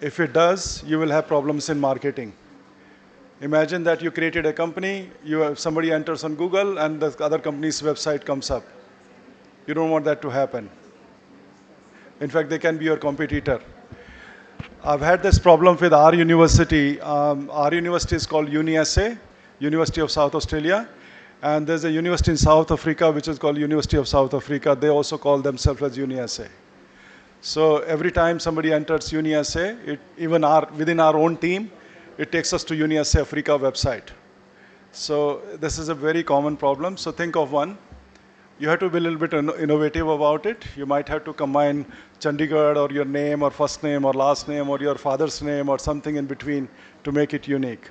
[SPEAKER 1] If it does, you will have problems in marketing. Imagine that you created a company, somebody enters on Google and the other company's website comes up. You don't want that to happen. In fact, they can be your competitor. I've had this problem with our university. Our university is called UniSA, University of South Australia. And there's a university in South Africa which is called University of South Africa. They also call themselves as UniSA. So every time somebody enters UniSA, even within our own team, it takes us to UniSA Africa website. So this is a very common problem. So think of one. You have to be a little bit innovative about it. You might have to combine Chandigarh or your name or first name or last name or your father's name or something in between to make it unique.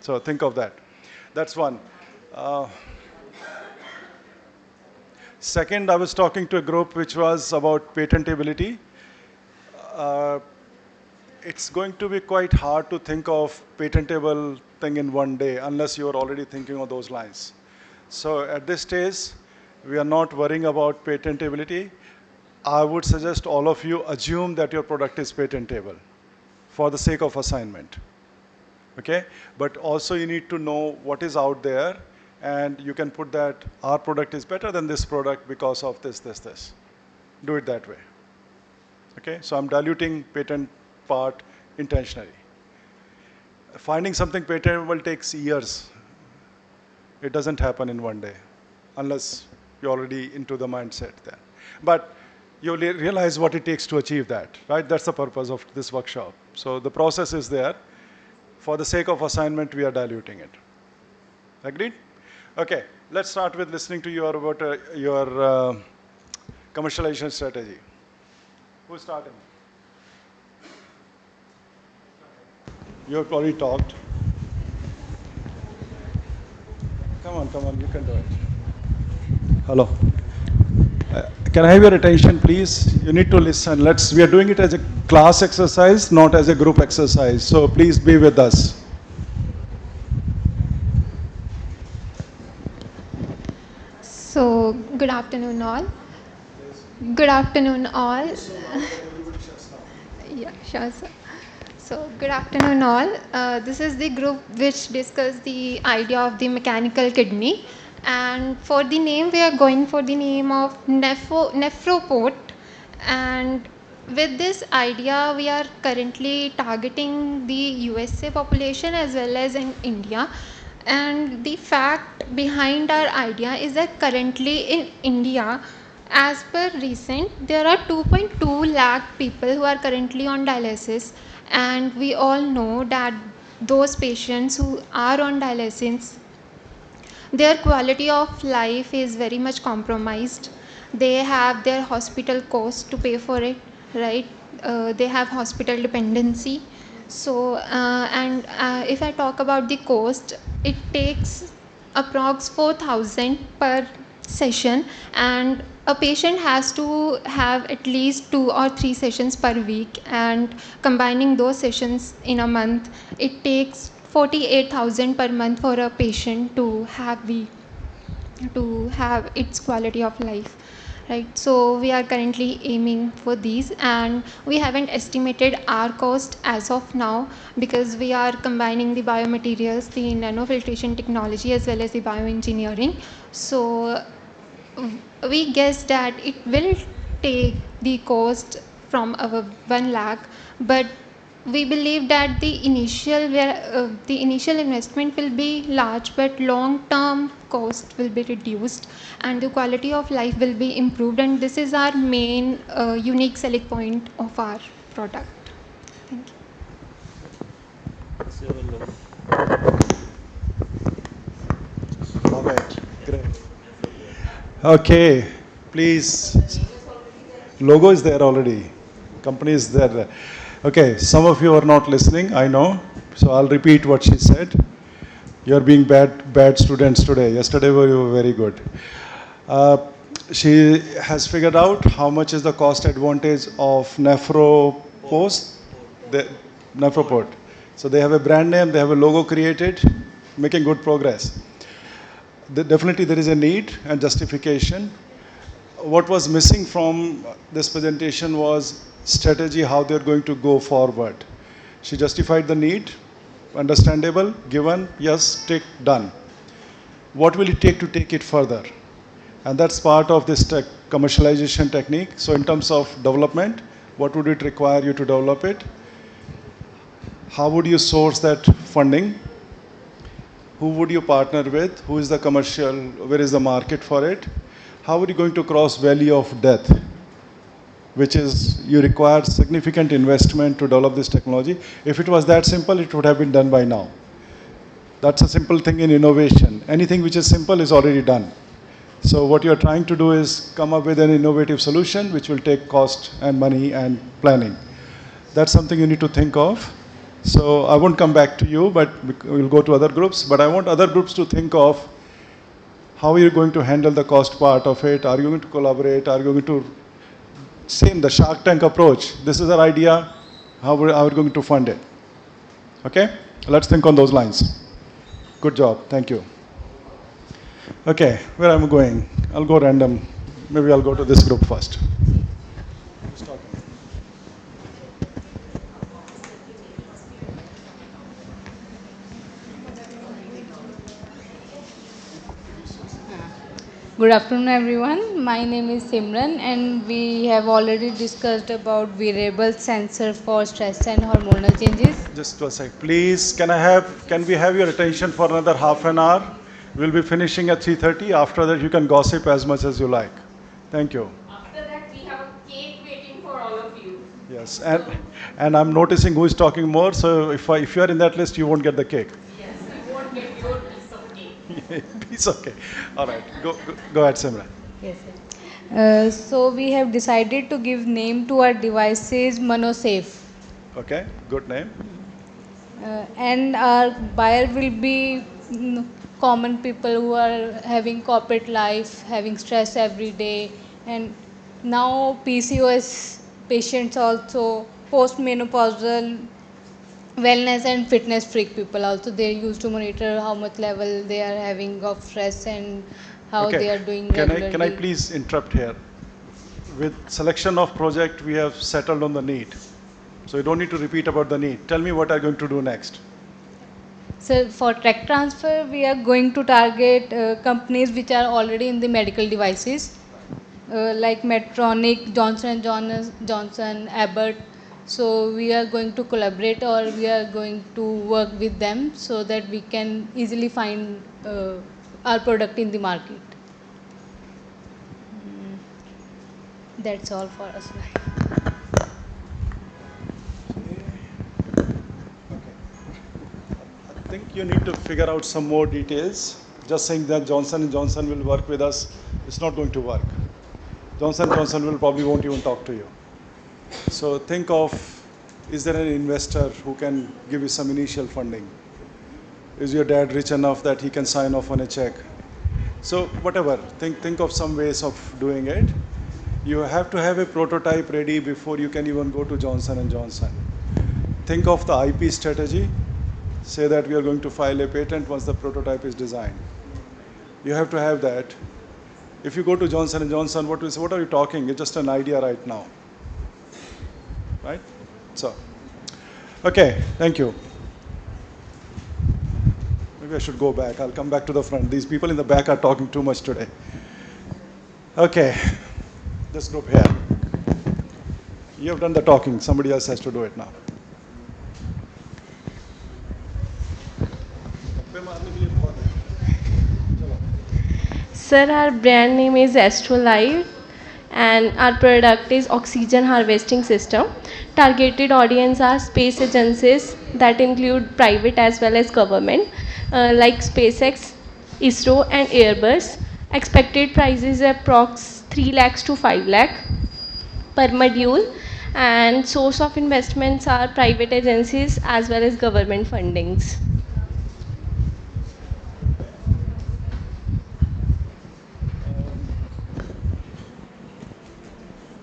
[SPEAKER 1] So think of that. That's one. Second, I was talking to a group which was about patentability. It's going to be quite hard to think of patentable thing in one day unless you are already thinking of those lines. So at this stage, we are not worrying about patentability. I would suggest all of you assume that your product is patentable for the sake of assignment. Okay? But also you need to know what is out there, and you can put that our product is better than this product because of this, this, this. Do it that way. Okay? So I'm diluting patent part intentionally. Finding something patentable takes years. It doesn't happen in one day unless you're already into the mindset there. But you realize what it takes to achieve that, right? That's the purpose of this workshop. So the process is there. For the sake of assignment, we are diluting it. Agreed? Okay, let's start with listening to you about your commercialization strategy. Who's starting? You have already talked. Come on, you can do it. Hello. Can I have your attention, please? You need to listen. We are doing it as a class exercise, not as a group exercise. So please be with us.
[SPEAKER 19] So, good afternoon all. Good afternoon all. Yeah, sure, sir. So, good afternoon all. This is the group which discussed the idea of the mechanical kidney. And for the name, we are going for the name of nephroport. And with this idea, we are currently targeting the USA population as well as in India. And the fact behind our idea is that currently in India, as per recent, there are 2.2 lakh people who are currently on dialysis, and we all know that those patients who are on dialysis, their quality of life is very much compromised. They have their hospital cost to pay for it, right? They have hospital dependency. So, if I talk about the cost, it takes approx 4,000 per session, and a patient has to have at least 2 or 3 sessions per week, and combining those sessions in a month, it takes 48,000 per month for a patient to have its quality of life, right? So we are currently aiming for these, and we haven't estimated our cost as of now because we are combining the biomaterials, the nanofiltration technology, as well as the bioengineering. So we guess that it will take the cost from our 1 lakh, but we believe that the initial investment will be large, but long term cost will be reduced and the quality of life will be improved, and this is our main unique selling point of our product. Thank you.
[SPEAKER 1] Okay, please. Logo is there already. Company is there. Okay, some of you are not listening, I know. So I'll repeat what she said. You're being bad students today. Yesterday you were very good. Uh, she has figured out how much is the cost advantage of Nephropost, the Nephroport. So they have a brand name, they have a logo created, making good progress. Definitely there is a need and justification. What was missing from this presentation was strategy, how they're going to go forward. She justified the need, understandable, given, yes, tick, done. What will it take to take it further? And that's part of this commercialization technique. So in terms of development, what would it require you to develop it? How would you source that funding? Who would you partner with? Who is the commercial? Where is the market for it? How are you going to cross valley of death? Which is, you require significant investment to develop this technology. If it was that simple, it would have been done by now. That's a simple thing in innovation. Anything which is simple is already done. So what you're trying to do is come up with an innovative solution which will take cost and money and planning. That's something you need to think of. So I won't come back to you, but we'll go to other groups. But I want other groups to think of how are you going to handle the cost part of it? Are you going to collaborate? Are you going to, same the Shark Tank approach. This is our idea. How are we going to fund it? Okay? Let's think on those lines. Good job. Thank you. Okay, where am I going? I'll go random. Maybe I'll go to this group first.
[SPEAKER 20] Good afternoon, everyone. My name is Simran, and we have already discussed about wearable sensor for stress and hormonal changes.
[SPEAKER 1] Just a sec, please. Can we have your attention for another half an hour? We'll be finishing at 3:30. After that, you can gossip as much as you like. Thank you.
[SPEAKER 21] After that, we have a cake waiting for all of you.
[SPEAKER 1] Yes, and I'm noticing who is talking more. So if you are in that list, you won't get the cake.
[SPEAKER 21] Yes, you won't get your piece of cake.
[SPEAKER 1] Piece of cake. All right, go ahead, Simran.
[SPEAKER 20] Yes, sir. So we have decided to give name to our devices MonoSafe.
[SPEAKER 1] Okay, good name.
[SPEAKER 20] And our buyer will be common people who are having corporate life, having stress every day, and now PCOS patients also, postmenopausal wellness and fitness freak people also. They used to monitor how much level they are having of stress and how
[SPEAKER 1] Okay.
[SPEAKER 20] they are doing
[SPEAKER 1] Can
[SPEAKER 20] regularly.
[SPEAKER 1] I please interrupt here? With selection of project, we have settled on the need. So you don't need to repeat about the need. Tell me what are you going to do next.
[SPEAKER 20] So for tech transfer, we are going to target companies which are already in the medical devices, like Medtronic, Johnson, Abbott. So we are going to collaborate, or we are going to work with them so that we can easily find our product in the market. That's all for us.
[SPEAKER 1] I think you need to figure out some more details. Just saying that Johnson & Johnson will work with us, it's not going to work. Johnson & Johnson will probably won't even talk to you. So think of, is there an investor who can give you some initial funding? Is your dad rich enough that he can sign off on a check? So whatever, think of some ways of doing it. You have to have a prototype ready before you can even go to Johnson & Johnson. Think of the IP strategy. Say that we are going to file a patent once the prototype is designed. You have to have that. If you go to Johnson & Johnson, what are you talking? It's just an idea right now. Right? So, okay, thank you. Maybe I should go back. I'll come back to the front. These people in the back are talking too much today. Okay, this group here. You have done the talking. Somebody else has to do it now.
[SPEAKER 8] Sir, our brand name is Astrolife and our product is oxygen harvesting system. Targeted audience are space agencies that include private as well as government, like SpaceX, ISRO and Airbus. Expected price is approx 3 lakhs to 5 lakh per module, and source of investments are private agencies as well as government fundings.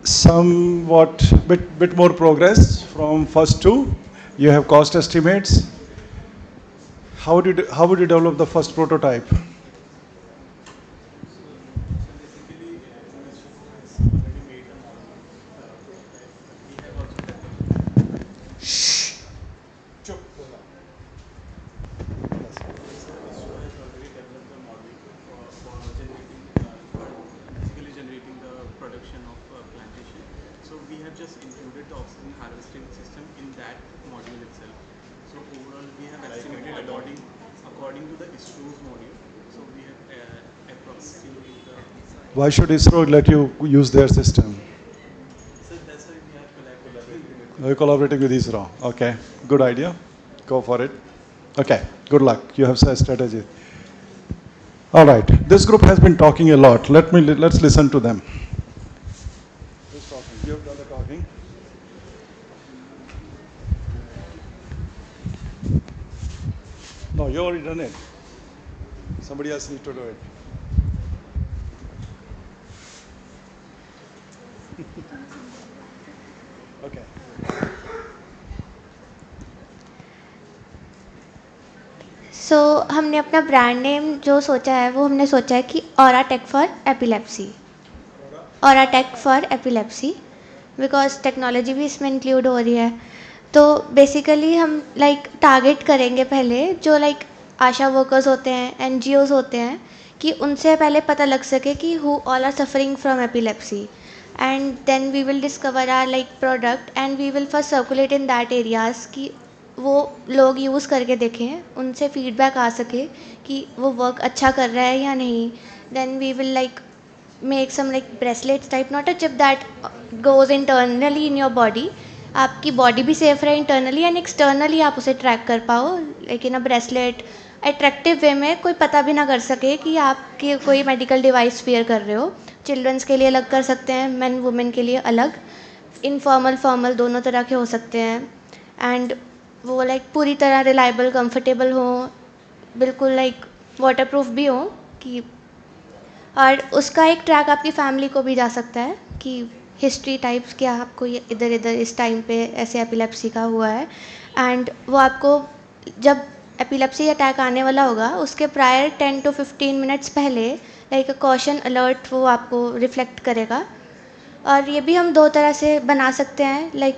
[SPEAKER 1] Somewhat bit more progress from first two. You have cost estimates. How would you develop the first prototype?
[SPEAKER 16] Just included the oxygen harvesting system in that module itself. So overall, we have estimated according to the ISRO's module. So we have approximately the.
[SPEAKER 1] Why should ISRO let you use their system?
[SPEAKER 16] So that's why we are collaborating.
[SPEAKER 1] You're collaborating with ISRO. Okay, good idea. Go for it. Okay, good luck. You have a strategy. All right. This group has been talking a lot. Let's listen to them. Who's talking? You have done the talking. No, you already done it. Somebody else needs to do it. Okay.
[SPEAKER 9] सो हमने अपना brand name जो सोचा है वो हमने सोचा है कि aura tech for epilepsy, aura tech for epilepsy, because technology भी इसमें इंक्लूड हो रही है. तो बेसिकली हम टारगेट करेंगे पहले जो आशा वर्कर्स होते हैं, NGOs होते हैं, कि उनसे पहले पता लग सके कि who all are suffering from epilepsy, and then we will discover our product and we will first circulate in that areas कि वो लोग यूज़ करके देखें, उनसे फीडबैक आ सके कि वो वर्क अच्छा कर रहा है या नहीं. Then we will make some bracelets type, not a chip that goes internally in your body. आपकी बॉडी भी सेफ रहे इंटरनली एंड एक्सटर्नली आप उसे ट्रैक कर पाओ, लेकिन अ ब्रेसलेट अट्रैक्टिव वे में कोई पता भी ना कर सके कि आप कोई मेडिकल डिवाइस वेयर कर रहे हो. चिल्ड्रंस के लिए अलग कर सकते हैं, मेन वुमेन के लिए अलग, इनफॉर्मल फॉर्मल दोनों तरह के हो सकते हैं. एंड वो पूरी तरह रिलायबल कंफर्टेबल हो, बिल्कुल वाटर प्रूफ भी हो कि, और उसका एक ट्रैक आपकी फैमिली को भी जा सकता है कि हिस्ट्री टाइप्स क्या आपको ये इधर इधर इस टाइम पे ऐसे एपिलेप्सी का हुआ है. एंड वो आपको जब एपिलेप्सी अटैक आने वाला होगा उसके प्रायर 10 to 15 मिनट्स पहले कॉशन अलर्ट वो आपको रिफ्लेक्ट करेगा. और ये भी हम दो तरह से बना सकते हैं,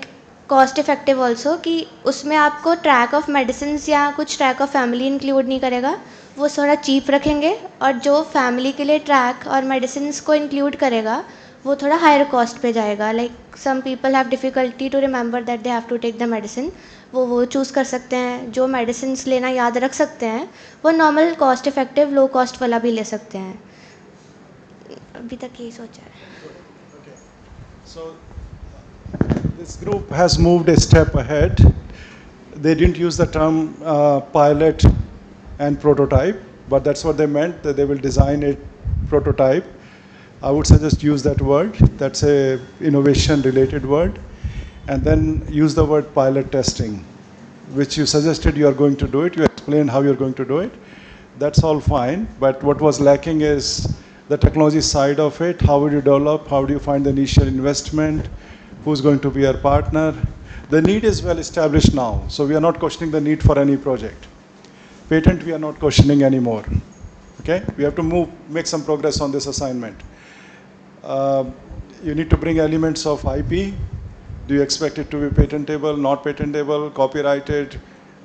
[SPEAKER 9] कॉस्ट इफ़ेक्टिव ऑल्सो, कि उसमें आपको ट्रैक ऑफ मेडिसिन या कुछ ट्रैक ऑफ फैमिली इंक्लूड नहीं करेगा, वो थोड़ा चीप रखेंगे, और जो फैमिली के लिए ट्रैक और मेडिसिन को इंक्लूड करेगा वो थोड़ा हायर कॉस्ट पे जाएगा. Some people have difficulty to remember that they have to take the medicine, वो चूज़ कर सकते हैं. जो मेडिसिन लेना याद रख सकते हैं वो normal cost effective low cost वाला भी ले सकते हैं. अभी तक यही सोचा है.
[SPEAKER 1] So this group has moved a step ahead. They didn't use the term pilot and prototype, but that's what they meant, that they will design a prototype. I would suggest use that word. That's a innovation related word. And then use the word pilot testing, which you suggested you are going to do it. You explained how you're going to do it. That's all fine, but what was lacking is the technology side of it. How would you develop? How do you find the initial investment? Who's going to be our partner? The need is well established now, so we are not questioning the need for any project. Patent we are not questioning anymore. Okay, we have to make some progress on this assignment. You need to bring elements of IP. Do you expect it to be patentable, not patentable, copyrighted?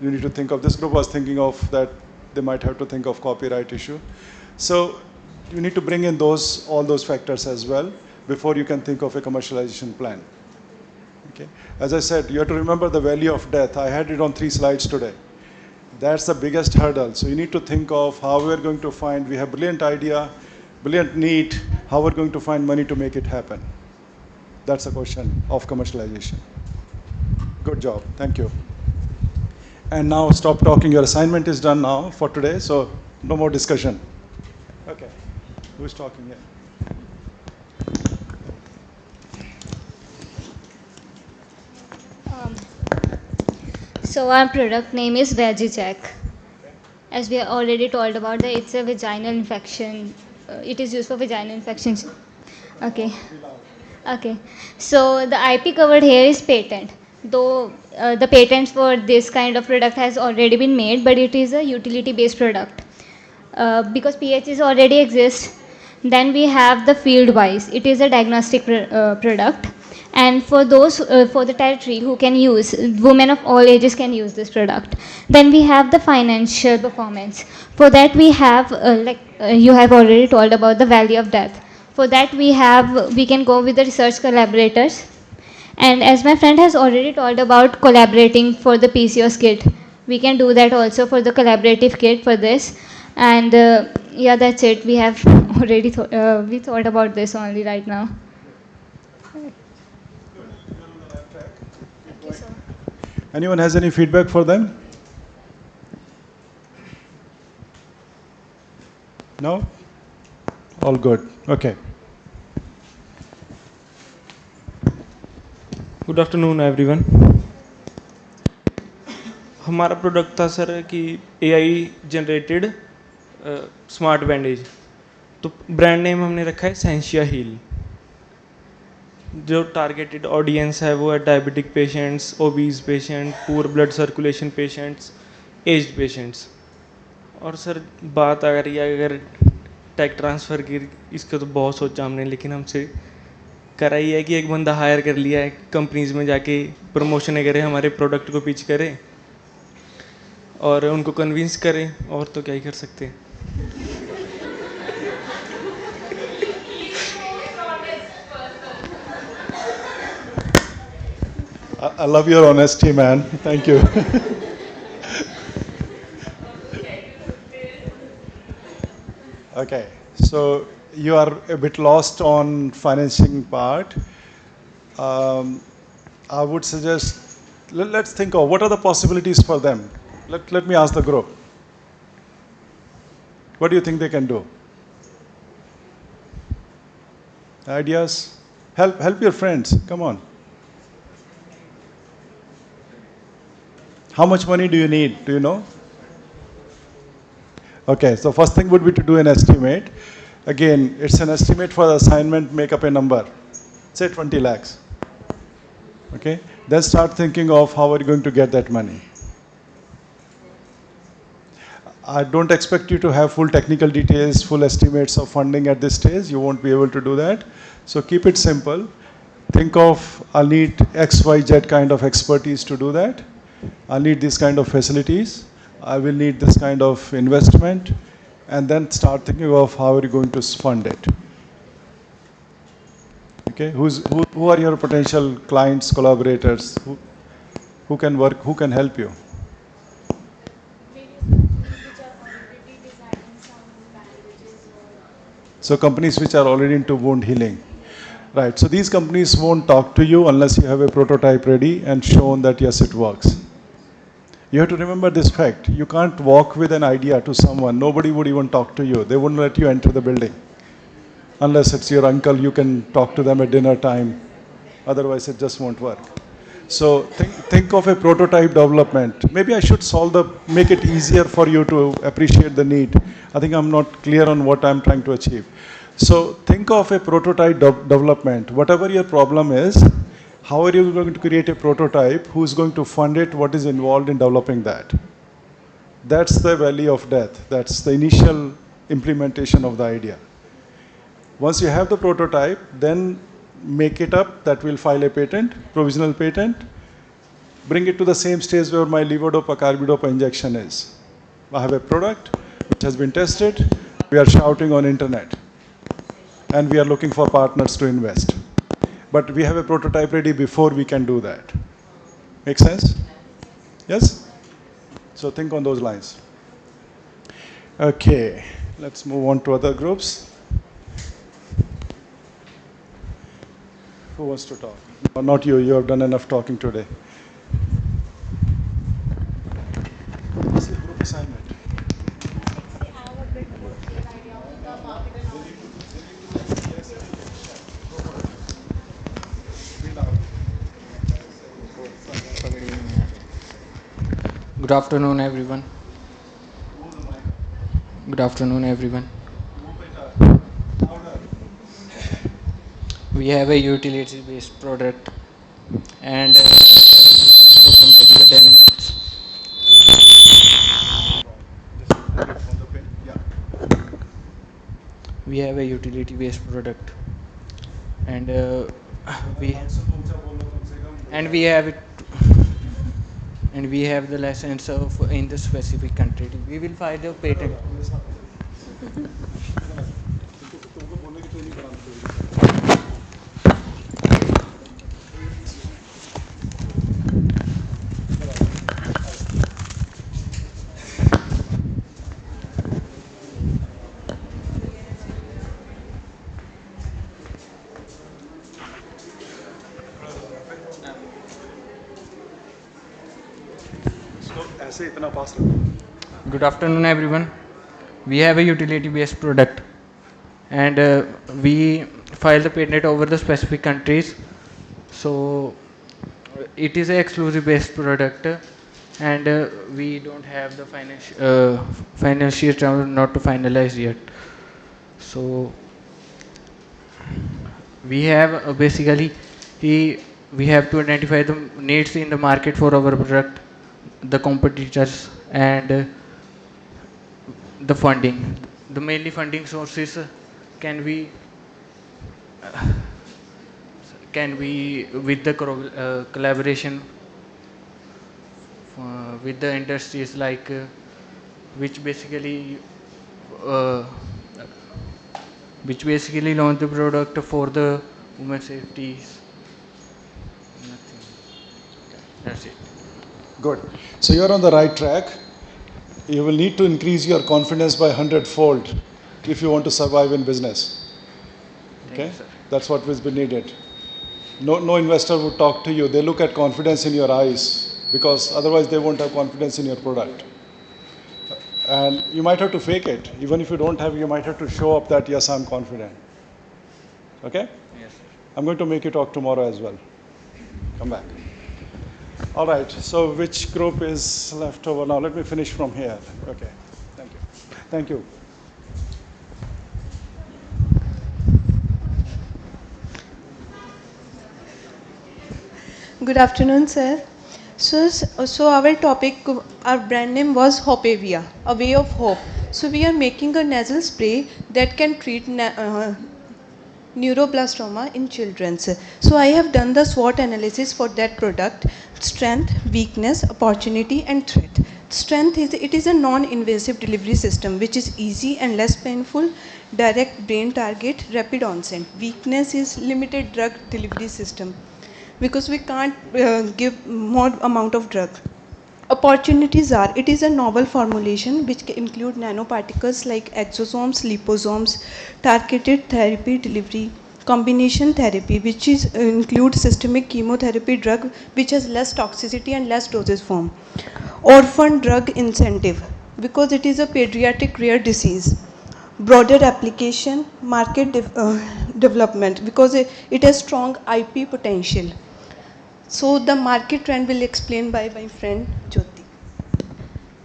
[SPEAKER 1] You need to think of, this group was thinking of that they might have to think of copyright issue. So you need to bring in all those factors as well before you can think of a commercialization plan. Okay. As I said, you have to remember the valley of death. I had it on 3 slides today. That's the biggest hurdle. So you need to think of how we're going to find, we have brilliant idea, brilliant need, how we're going to find money to make it happen. That's the question of commercialization. Good job. Thank you. And now stop talking. Your assignment is done now for today, so no more discussion. Okay. Who's talking here?
[SPEAKER 3] So our product name is Veggie Check. As we already told about that, it's a vaginal infection. It is used for vaginal infections. Okay. Okay. So the IP covered here is patent. Though the patents for this kind of product has already been made, but it is a utility-based product. Because PHs already exist, then we have the field wise. It is a diagnostic product, and for those for the territory who can use, women of all ages can use this product. Then we have the financial performance. For that we have you have already told about the valley of death. For that we can go with the research collaborators, and as my friend has already told about collaborating for the PCOS kit, we can do that also for the collaborative kit for this. And yeah, that's it. We have already we thought about this only right now.
[SPEAKER 1] Anyone has any feedback for them? No? All good. Okay.
[SPEAKER 22] Good afternoon everyone. हमारा product था sir कि AI generated smart bandage. तो brand name हमने रखा है सेंशिया heal. जो targeted audience है वो है diabetic patients, obese patient, poor blood circulation patients, aged patients. और सर बात अगर टेक ट्रांसफ़र की, इसका तो बहुत सोचा हमने, लेकिन हमसे करा ही है कि एक बंदा हायर कर लिया है कंपनीज़ में जाके प्रमोशन करे, हमारे प्रोडक्ट को पिच करे और उनको कन्विंस करे, और तो क्या ही कर सकते हैं।
[SPEAKER 1] I love your honesty, man. Thank you. Okay, so you are a bit lost on financing part. I would suggest, let's think of what are the possibilities for them. Let me ask the group. What do you think they can do? Ideas? Help your friends. Come on. How much money do you need? Do you know? Okay, so first thing would be to do an estimate. Again, it's an estimate for the assignment, make up a number. Say 20 lakhs. Okay, then start thinking of how are you going to get that money. I don't expect you to have full technical details, full estimates of funding at this stage. You won't be able to do that. So keep it simple. Think of, I'll need X, Y, Z kind of expertise to do that. I'll need this kind of facilities. I will need this kind of investment. And then start thinking of how are you going to fund it. Okay, who are your potential clients, collaborators, who can work, who can help you? So companies which are already into wound healing. Right, so these companies won't talk to you unless you have a prototype ready and shown that yes, it works. You have to remember this fact. You can't walk with an idea to someone. Nobody would even talk to you. They wouldn't let you enter the building. Unless it's your uncle, you can talk to them at dinner time. Otherwise, it just won't work. So think of a prototype development. Maybe I should make it easier for you to appreciate the need. I think I'm not clear on what I'm trying to achieve. So think of a prototype development. Whatever your problem is, how are you going to create a prototype? Who's going to fund it? What is involved in developing that? That's the valley of death. That's the initial implementation of the idea. Once you have the prototype, then make it up. That will file a patent, provisional patent. Bring it to the same stage where my levodopa carbidopa injection is. I have a product which has been tested. We are shouting on internet. And we are looking for partners to invest. But we have a prototype ready before we can do that. Make sense? Yes? So think on those lines. Okay, let's move on to other groups. Who wants to talk? No, not you. You have done enough talking today. What's the group assignment?
[SPEAKER 2] Good afternoon, everyone. Good afternoon, everyone. We have a utility-based product, and for the medical diagnostics. We have a utility-based product, and we and we have it, and we have the license of in the specific country. We will file the patent. Good afternoon, everyone. We have a utility-based product, and we file the patent over the specific countries. So it is an exclusive-based product, and we don't have the financial term not to finalize yet. So we have basically we have to identify the needs in the market for our product, the competitors, and the funding. The mainly funding sources can be with the collaboration with the industries like which basically uh, launch the product for the women safety. Nothing. That's it.
[SPEAKER 1] Good. So you're on the right track. You will need to increase your confidence by 100-fold if you want to survive in business. Okay? That's what will be needed. No investor would talk to you. They look at confidence in your eyes because otherwise they won't have confidence in your product. And you might have to fake it. Even if you don't have, you might have to show up that, yes, I'm confident. Okay?
[SPEAKER 2] Yes, sir.
[SPEAKER 1] I'm going to make you talk tomorrow as well. Come back. All right. So which group is left over now? Let me finish from here. Okay. Thank you. Thank you.
[SPEAKER 5] Good afternoon, sir. So our topic, our brand name was Hopavia, a way of hope. So we are making a nasal spray that can treat neuroblastoma in children. So I have done the SWOT analysis for that product: strength, weakness, opportunity, and threat. Strength is it is a non-invasive delivery system which is easy and less painful, direct brain target, rapid onset. Weakness is limited drug delivery system because we can't give more amount of drug. Opportunities are it is a novel formulation which include nanoparticles like exosomes, liposomes, targeted therapy delivery, combination therapy which is includes systemic chemotherapy drug which has less toxicity and less dosage form, orphan drug incentive because it is a pediatric rare disease, broader application, market development because it has strong IP potential. So the market trend will explain by my friend Jyoti.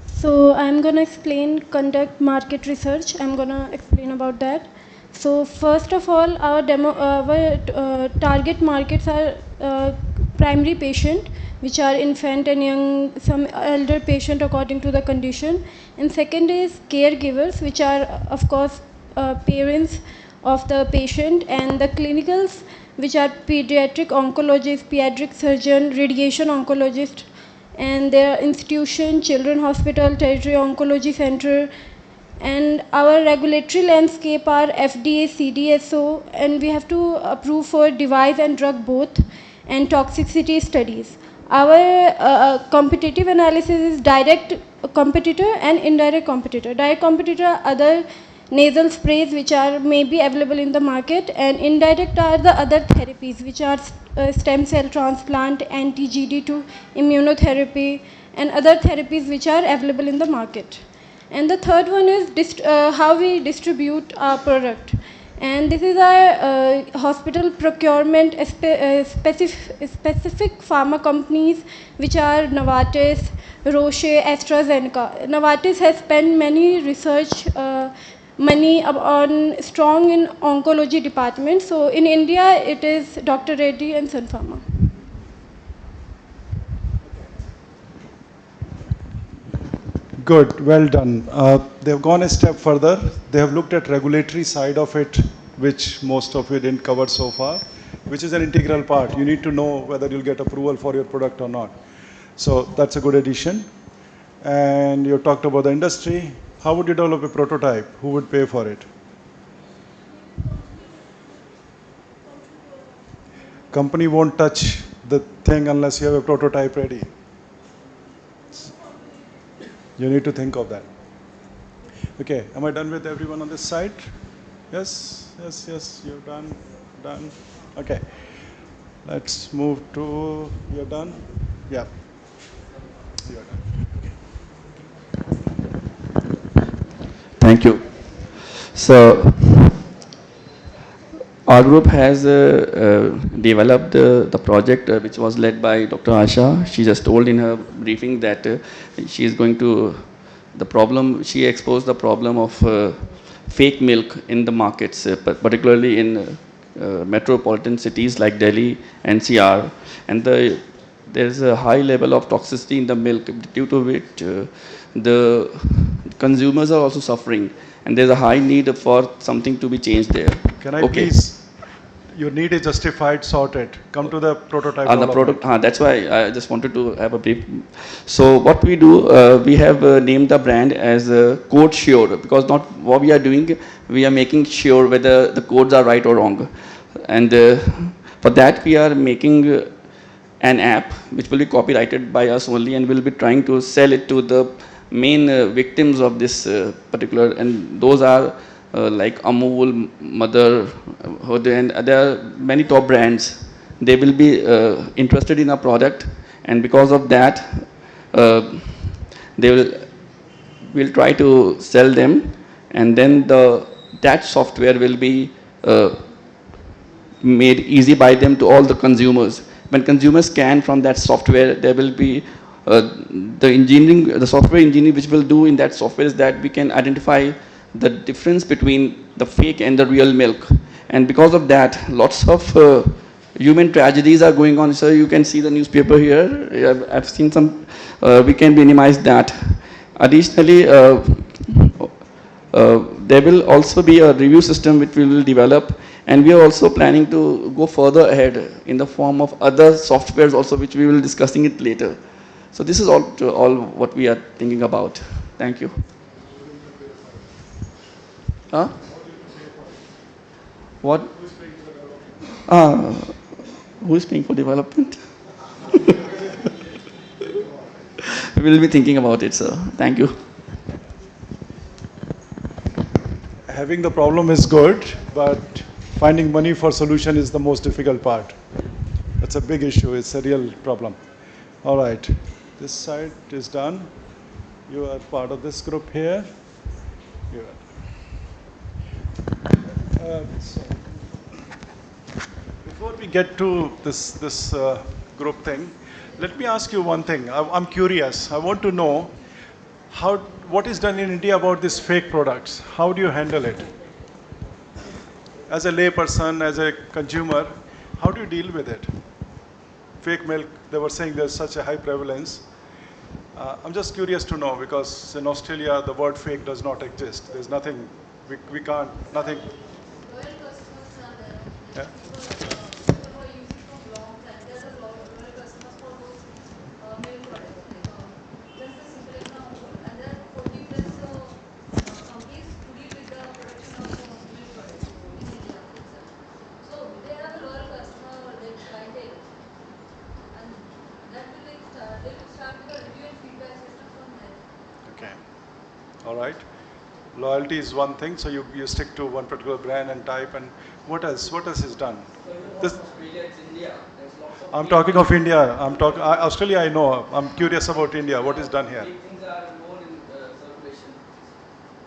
[SPEAKER 6] So I'm going to conduct market research. I'm going to explain about that. So first of all, our target markets are primary patient, which are infant and young, some elder patient according to the condition. And second is caregivers, which are of course parents of the patient, and the clinicals, which are pediatric oncologist, pediatric surgeon, radiation oncologist, and their institution, children hospital, tertiary oncology center. And our regulatory landscape are FDA, CDSO, and we have to approve for device and drug both, and toxicity studies. Our competitive analysis is direct competitor and indirect competitor. Direct competitor are other nasal sprays which are maybe available in the market, and indirect are the other therapies which are stem cell transplant, anti-GD2 immunotherapy, and other therapies which are available in the market. And the third one is how we distribute our product.
[SPEAKER 4] And this is our hospital procurement specific pharma companies, which are Novartis, Roche, AstraZeneca. Novartis has spent many research money on strong in oncology department. So in India, it is Dr. Reddy and Sun Pharma.
[SPEAKER 1] Good, well done. They've gone a step further. They have looked at regulatory side of it, which most of you didn't cover so far, which is an integral part. You need to know whether you'll get approval for your product or not. So that's a good addition. And you talked about the industry. How would you develop a prototype? Who would pay for it? Company won't touch the thing unless you have a prototype ready. You need to think of that. Okay, am I done with everyone on this side? Yes, yes, yes, you're done, done. Okay, let's move to, you're done? Yeah, you're done.
[SPEAKER 10] Thank you. So, our group has developed the project which was led by Dr. Asha. She just told in her briefing that she is going to, the problem, she exposed the problem of fake milk in the markets, particularly in metropolitan cities like Delhi, NCR. And there's a high level of toxicity in the milk, due to which the consumers are also suffering. And there's a high need for something to be changed there.
[SPEAKER 1] Can I please, your need is justified, sorted. Come to the prototype development.
[SPEAKER 10] That's why I just wanted to have a brief. So what we do, we have named the brand as Code Sure, because not what we are doing, we are making sure whether the codes are right or wrong. And for that we are making an app which will be copyrighted by us only, and we'll be trying to sell it to the main victims of this particular, and those are like Amul, Mother, and there are many top brands. They will be interested in our product, and because of that, we'll try to sell them, and then that software will be made easy by them to all the consumers. When consumers scan from that software, there will be the software engineering which will do in that software is that we can identify the difference between the fake and the real milk. And because of that, lots of human tragedies are going on. So you can see the newspaper here. I've seen some, we can minimize that. Additionally, there will also be a review system which we will develop, and we are also planning to go further ahead in the form of other softwares also, which we will be discussing it later. So this is all what we are thinking about. Thank you. Huh? What? Who is paying for development? We will be thinking about it, sir. Thank you.
[SPEAKER 1] Having the problem is good, but finding money for solution is the most difficult part. That's a big issue. It's a real problem. All right. This side is done. You are part of this group here. You are. So before we get to this group thing, let me ask you one thing. I'm curious. I want to know what is done in India about these fake products. How do you handle it? As a layperson, as a consumer, how do you deal with it? Fake milk, they were saying there's such a high prevalence. I'm just curious to know, because in Australia, the word fake does not exist. There's nothing, we can't, nothing. Yeah. All right. Loyalty is one thing, so you stick to one particular brand and type. And what else? What else is done? This, I'm talking of India. I'm talking Australia. I know. I'm curious about India. What is done here?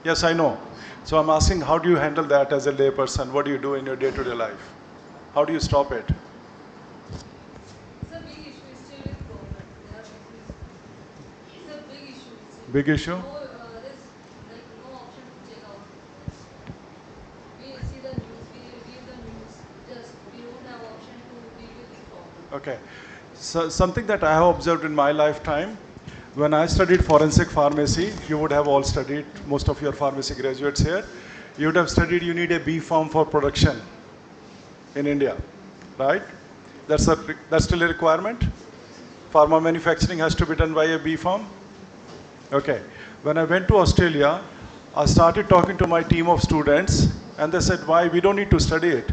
[SPEAKER 1] Yes, I know. So I'm asking, how do you handle that as a layperson? What do you do in your day-to-day life? How do you stop it?
[SPEAKER 14] It's a big issue still with government. There are issues. It's a big issue.
[SPEAKER 1] Big issue?
[SPEAKER 14] There's like no option to check out. We see the news, we read the news. Just we don't have option to deal with this problem.
[SPEAKER 1] Okay. So something that I have observed in my lifetime, when I studied forensic pharmacy, you would have all studied, most of your pharmacy graduates here, you would have studied you need a B Farm for production in India, right? That's still a requirement? Pharma manufacturing has to be done by a B Farm? Okay. When I went to Australia, I started talking to my team of students, and they said, why? We don't need to study it.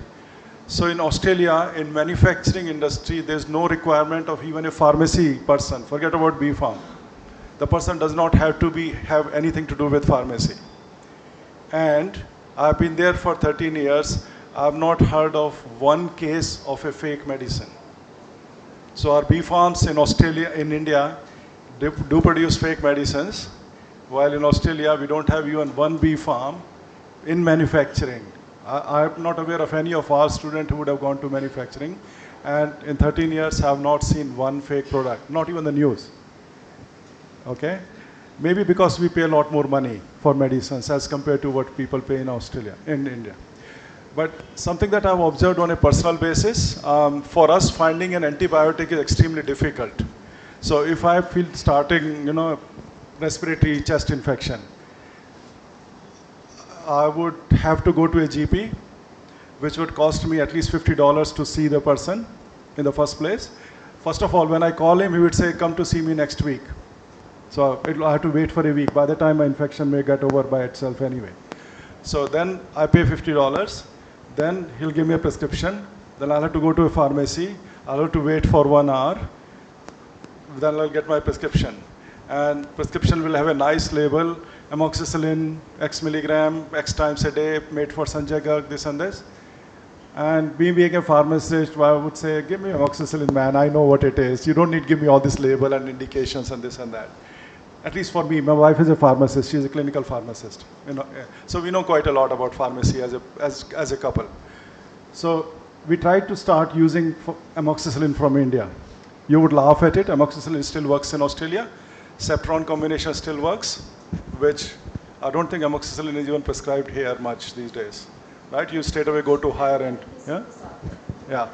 [SPEAKER 1] So in Australia, in manufacturing industry, there's no requirement of even a pharmacy person. Forget about B Farm. The person does not have to have anything to do with pharmacy. And I've been there for 13 years. I've not heard of one case of a fake medicine. So our B Farms in Australia, in India, do produce fake medicines, while in Australia we don't have even one B Farm in manufacturing. I'm not aware of any of our students who would have gone to manufacturing, and in 13 years have not seen one fake product, not even the news. Okay? Maybe because we pay a lot more money for medicines as compared to what people pay in Australia, in India. But something that I've observed on a personal basis, for us finding an antibiotic is extremely difficult. So if I feel starting, respiratory chest infection, I would have to go to a GP, which would cost me at least $50 to see the person in the first place. First of all, when I call him, he would say, come to see me next week. So I have to wait for a week. By the time my infection may get over by itself anyway. So then I pay $50. Then he'll give me a prescription. Then I'll have to go to a pharmacy. I'll have to wait for 1 hour. Then I'll get my prescription. And prescription will have a nice label, amoxicillin, X milligram, X times a day, made for Sanjay Garg, this and this. And me being a pharmacist, I would say, give me amoxicillin, man, I know what it is. You don't need to give me all this label and indications and this and that. At least for me, my wife is a pharmacist, she's a clinical pharmacist. So we know quite a lot about pharmacy as a couple. So we tried to start using amoxicillin from India. You would laugh at it, amoxicillin still works in Australia. Ceftriaxone combination still works, which I don't think amoxicillin is even prescribed here much these days. Right? You straight away go to higher end. Yeah? Yeah.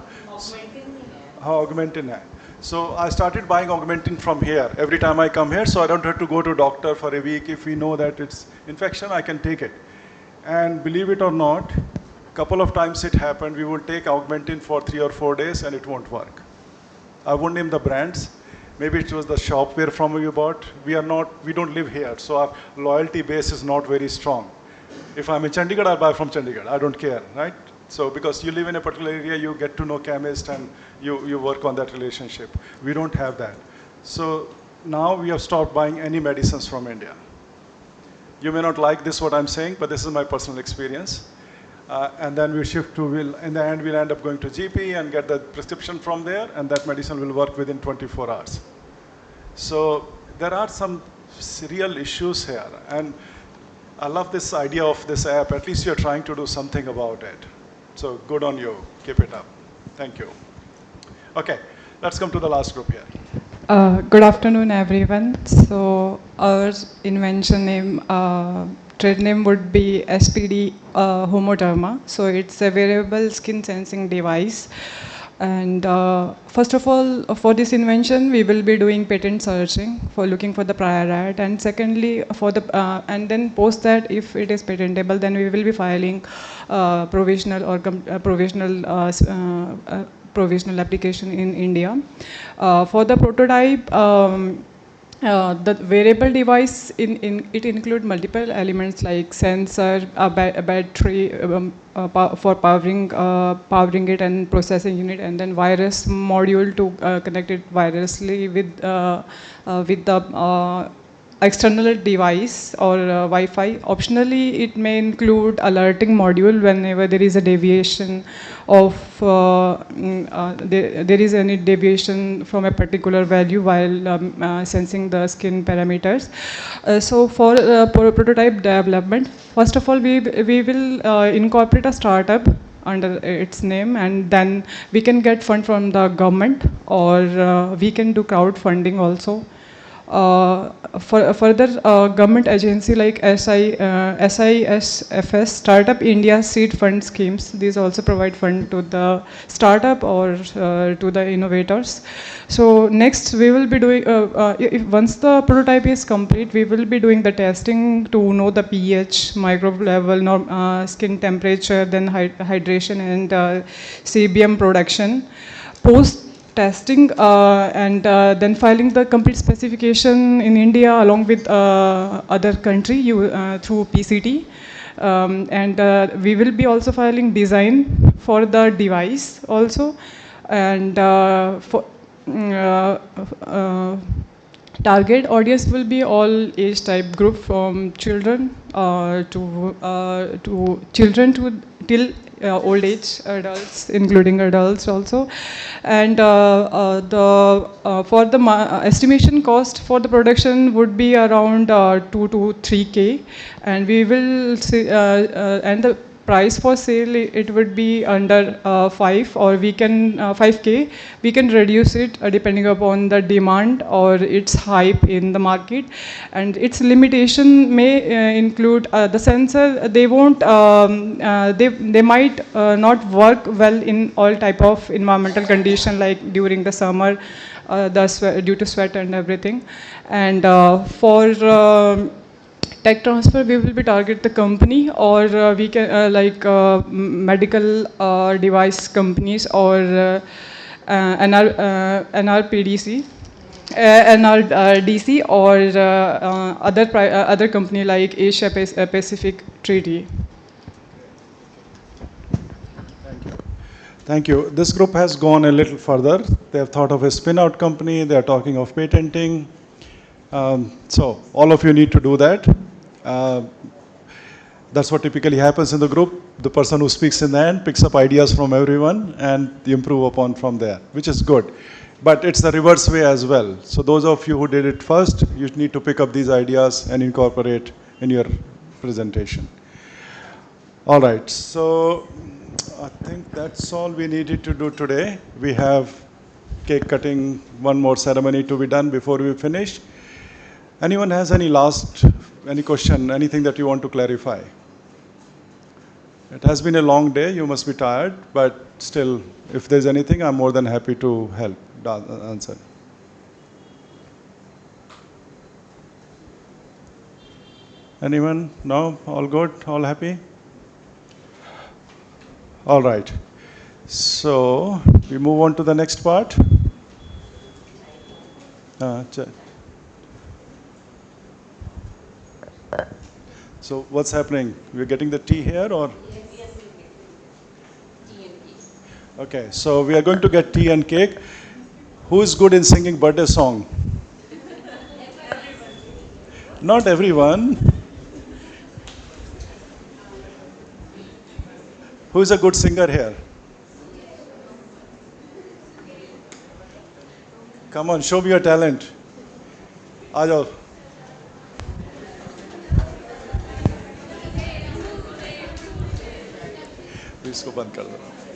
[SPEAKER 1] Augmentin. So I started buying Augmentin from here every time I come here, so I don't have to go to doctor for a week. If we know that it's infection, I can take it. And believe it or not, couple of times it happened, we will take Augmentin for 3 or 4 days and it won't work. I won't name the brands. Maybe it was the shop where from you bought. We don't live here, so our loyalty base is not very strong. If I'm in Chandigarh, I'll buy from Chandigarh. I don't care, right? So because you live in a particular area, you get to know chemist and you work on that relationship. We don't have that. So now we have stopped buying any medicines from India. You may not like this, what I'm saying, but this is my personal experience. And then we shift to, in the end, we'll end up going to GP and get the prescription from there, and that medicine will work within 24 hours. So there are some real issues here. And I love this idea of this app. At least you're trying to do something about it. So good on you. Keep it up. Thank you. Okay, let's come to the last group here.
[SPEAKER 11] Good afternoon, everyone. So our invention name, trade name would be SPD Homoderma. So it's a wearable skin sensing device. And first of all, for this invention, we will be doing patent searching for looking for the prior art. And secondly, for the and then post that, if it is patentable, then we will be filing provisional or provisional application in India. For the prototype, the wearable device, it includes multiple elements like sensor, a battery for powering it and processing unit, and then virus module to connect it wirelessly with the external device or Wi-Fi. Optionally, it may include alerting module whenever there is a deviation of there is any deviation from a particular value while sensing the skin parameters. So for prototype development, first of all, we will incorporate a startup under its name, and then we can get fund from the government, or we can do crowdfunding also. Further, government agency like SISFS, Startup India Seed Fund schemes, these also provide fund to the startup or to the innovators. So next we will be doing, once the prototype is complete, we will be doing the testing to know the pH, microbe level, skin temperature, then hydration and CBM production. Post testing and then filing the complete specification in India along with other country through PCT. And we will be also filing design for the device also. And for target audience will be all age type group, from children to children to till old age adults, including adults also. And for the estimation cost for the production would be around 2 to 3K, and we will see, and the price for sale, it would be under 5, or we can 5K. We can reduce it depending upon the demand or its hype in the market. And its limitation may include the sensor. They won't. They might not work well in all type of environmental condition, like during the summer, due to sweat and everything. And for tech transfer, we will be target the company, or we can medical device companies, or NRPDC, NRDC, or other company like Asia Pacific Treaty.
[SPEAKER 1] Thank you. This group has gone a little further. They have thought of a spin-out company. They are talking of patenting. So all of you need to do that. That's what typically happens in the group. The person who speaks in the end picks up ideas from everyone and you improve upon from there, which is good. But it's the reverse way as well. So those of you who did it first, you need to pick up these ideas and incorporate in your presentation. All right, so I think that's all we needed to do today. We have cake cutting, one more ceremony to be done before we finish. Anyone has any question, anything that you want to clarify? It has been a long day, you must be tired, but still, if there's anything, I'm more than happy to help answer. Anyone? No? All good? All happy? All right. So, we move on to the next part. So what's happening? We're getting the tea here, or? Yes, tea and cake. Okay, so we are going to get tea and cake. Who is good in singing birthday song? Not everyone. Who is a good singer here? Come on, show me your talent. आ जाओ. इसको बंद कर दो.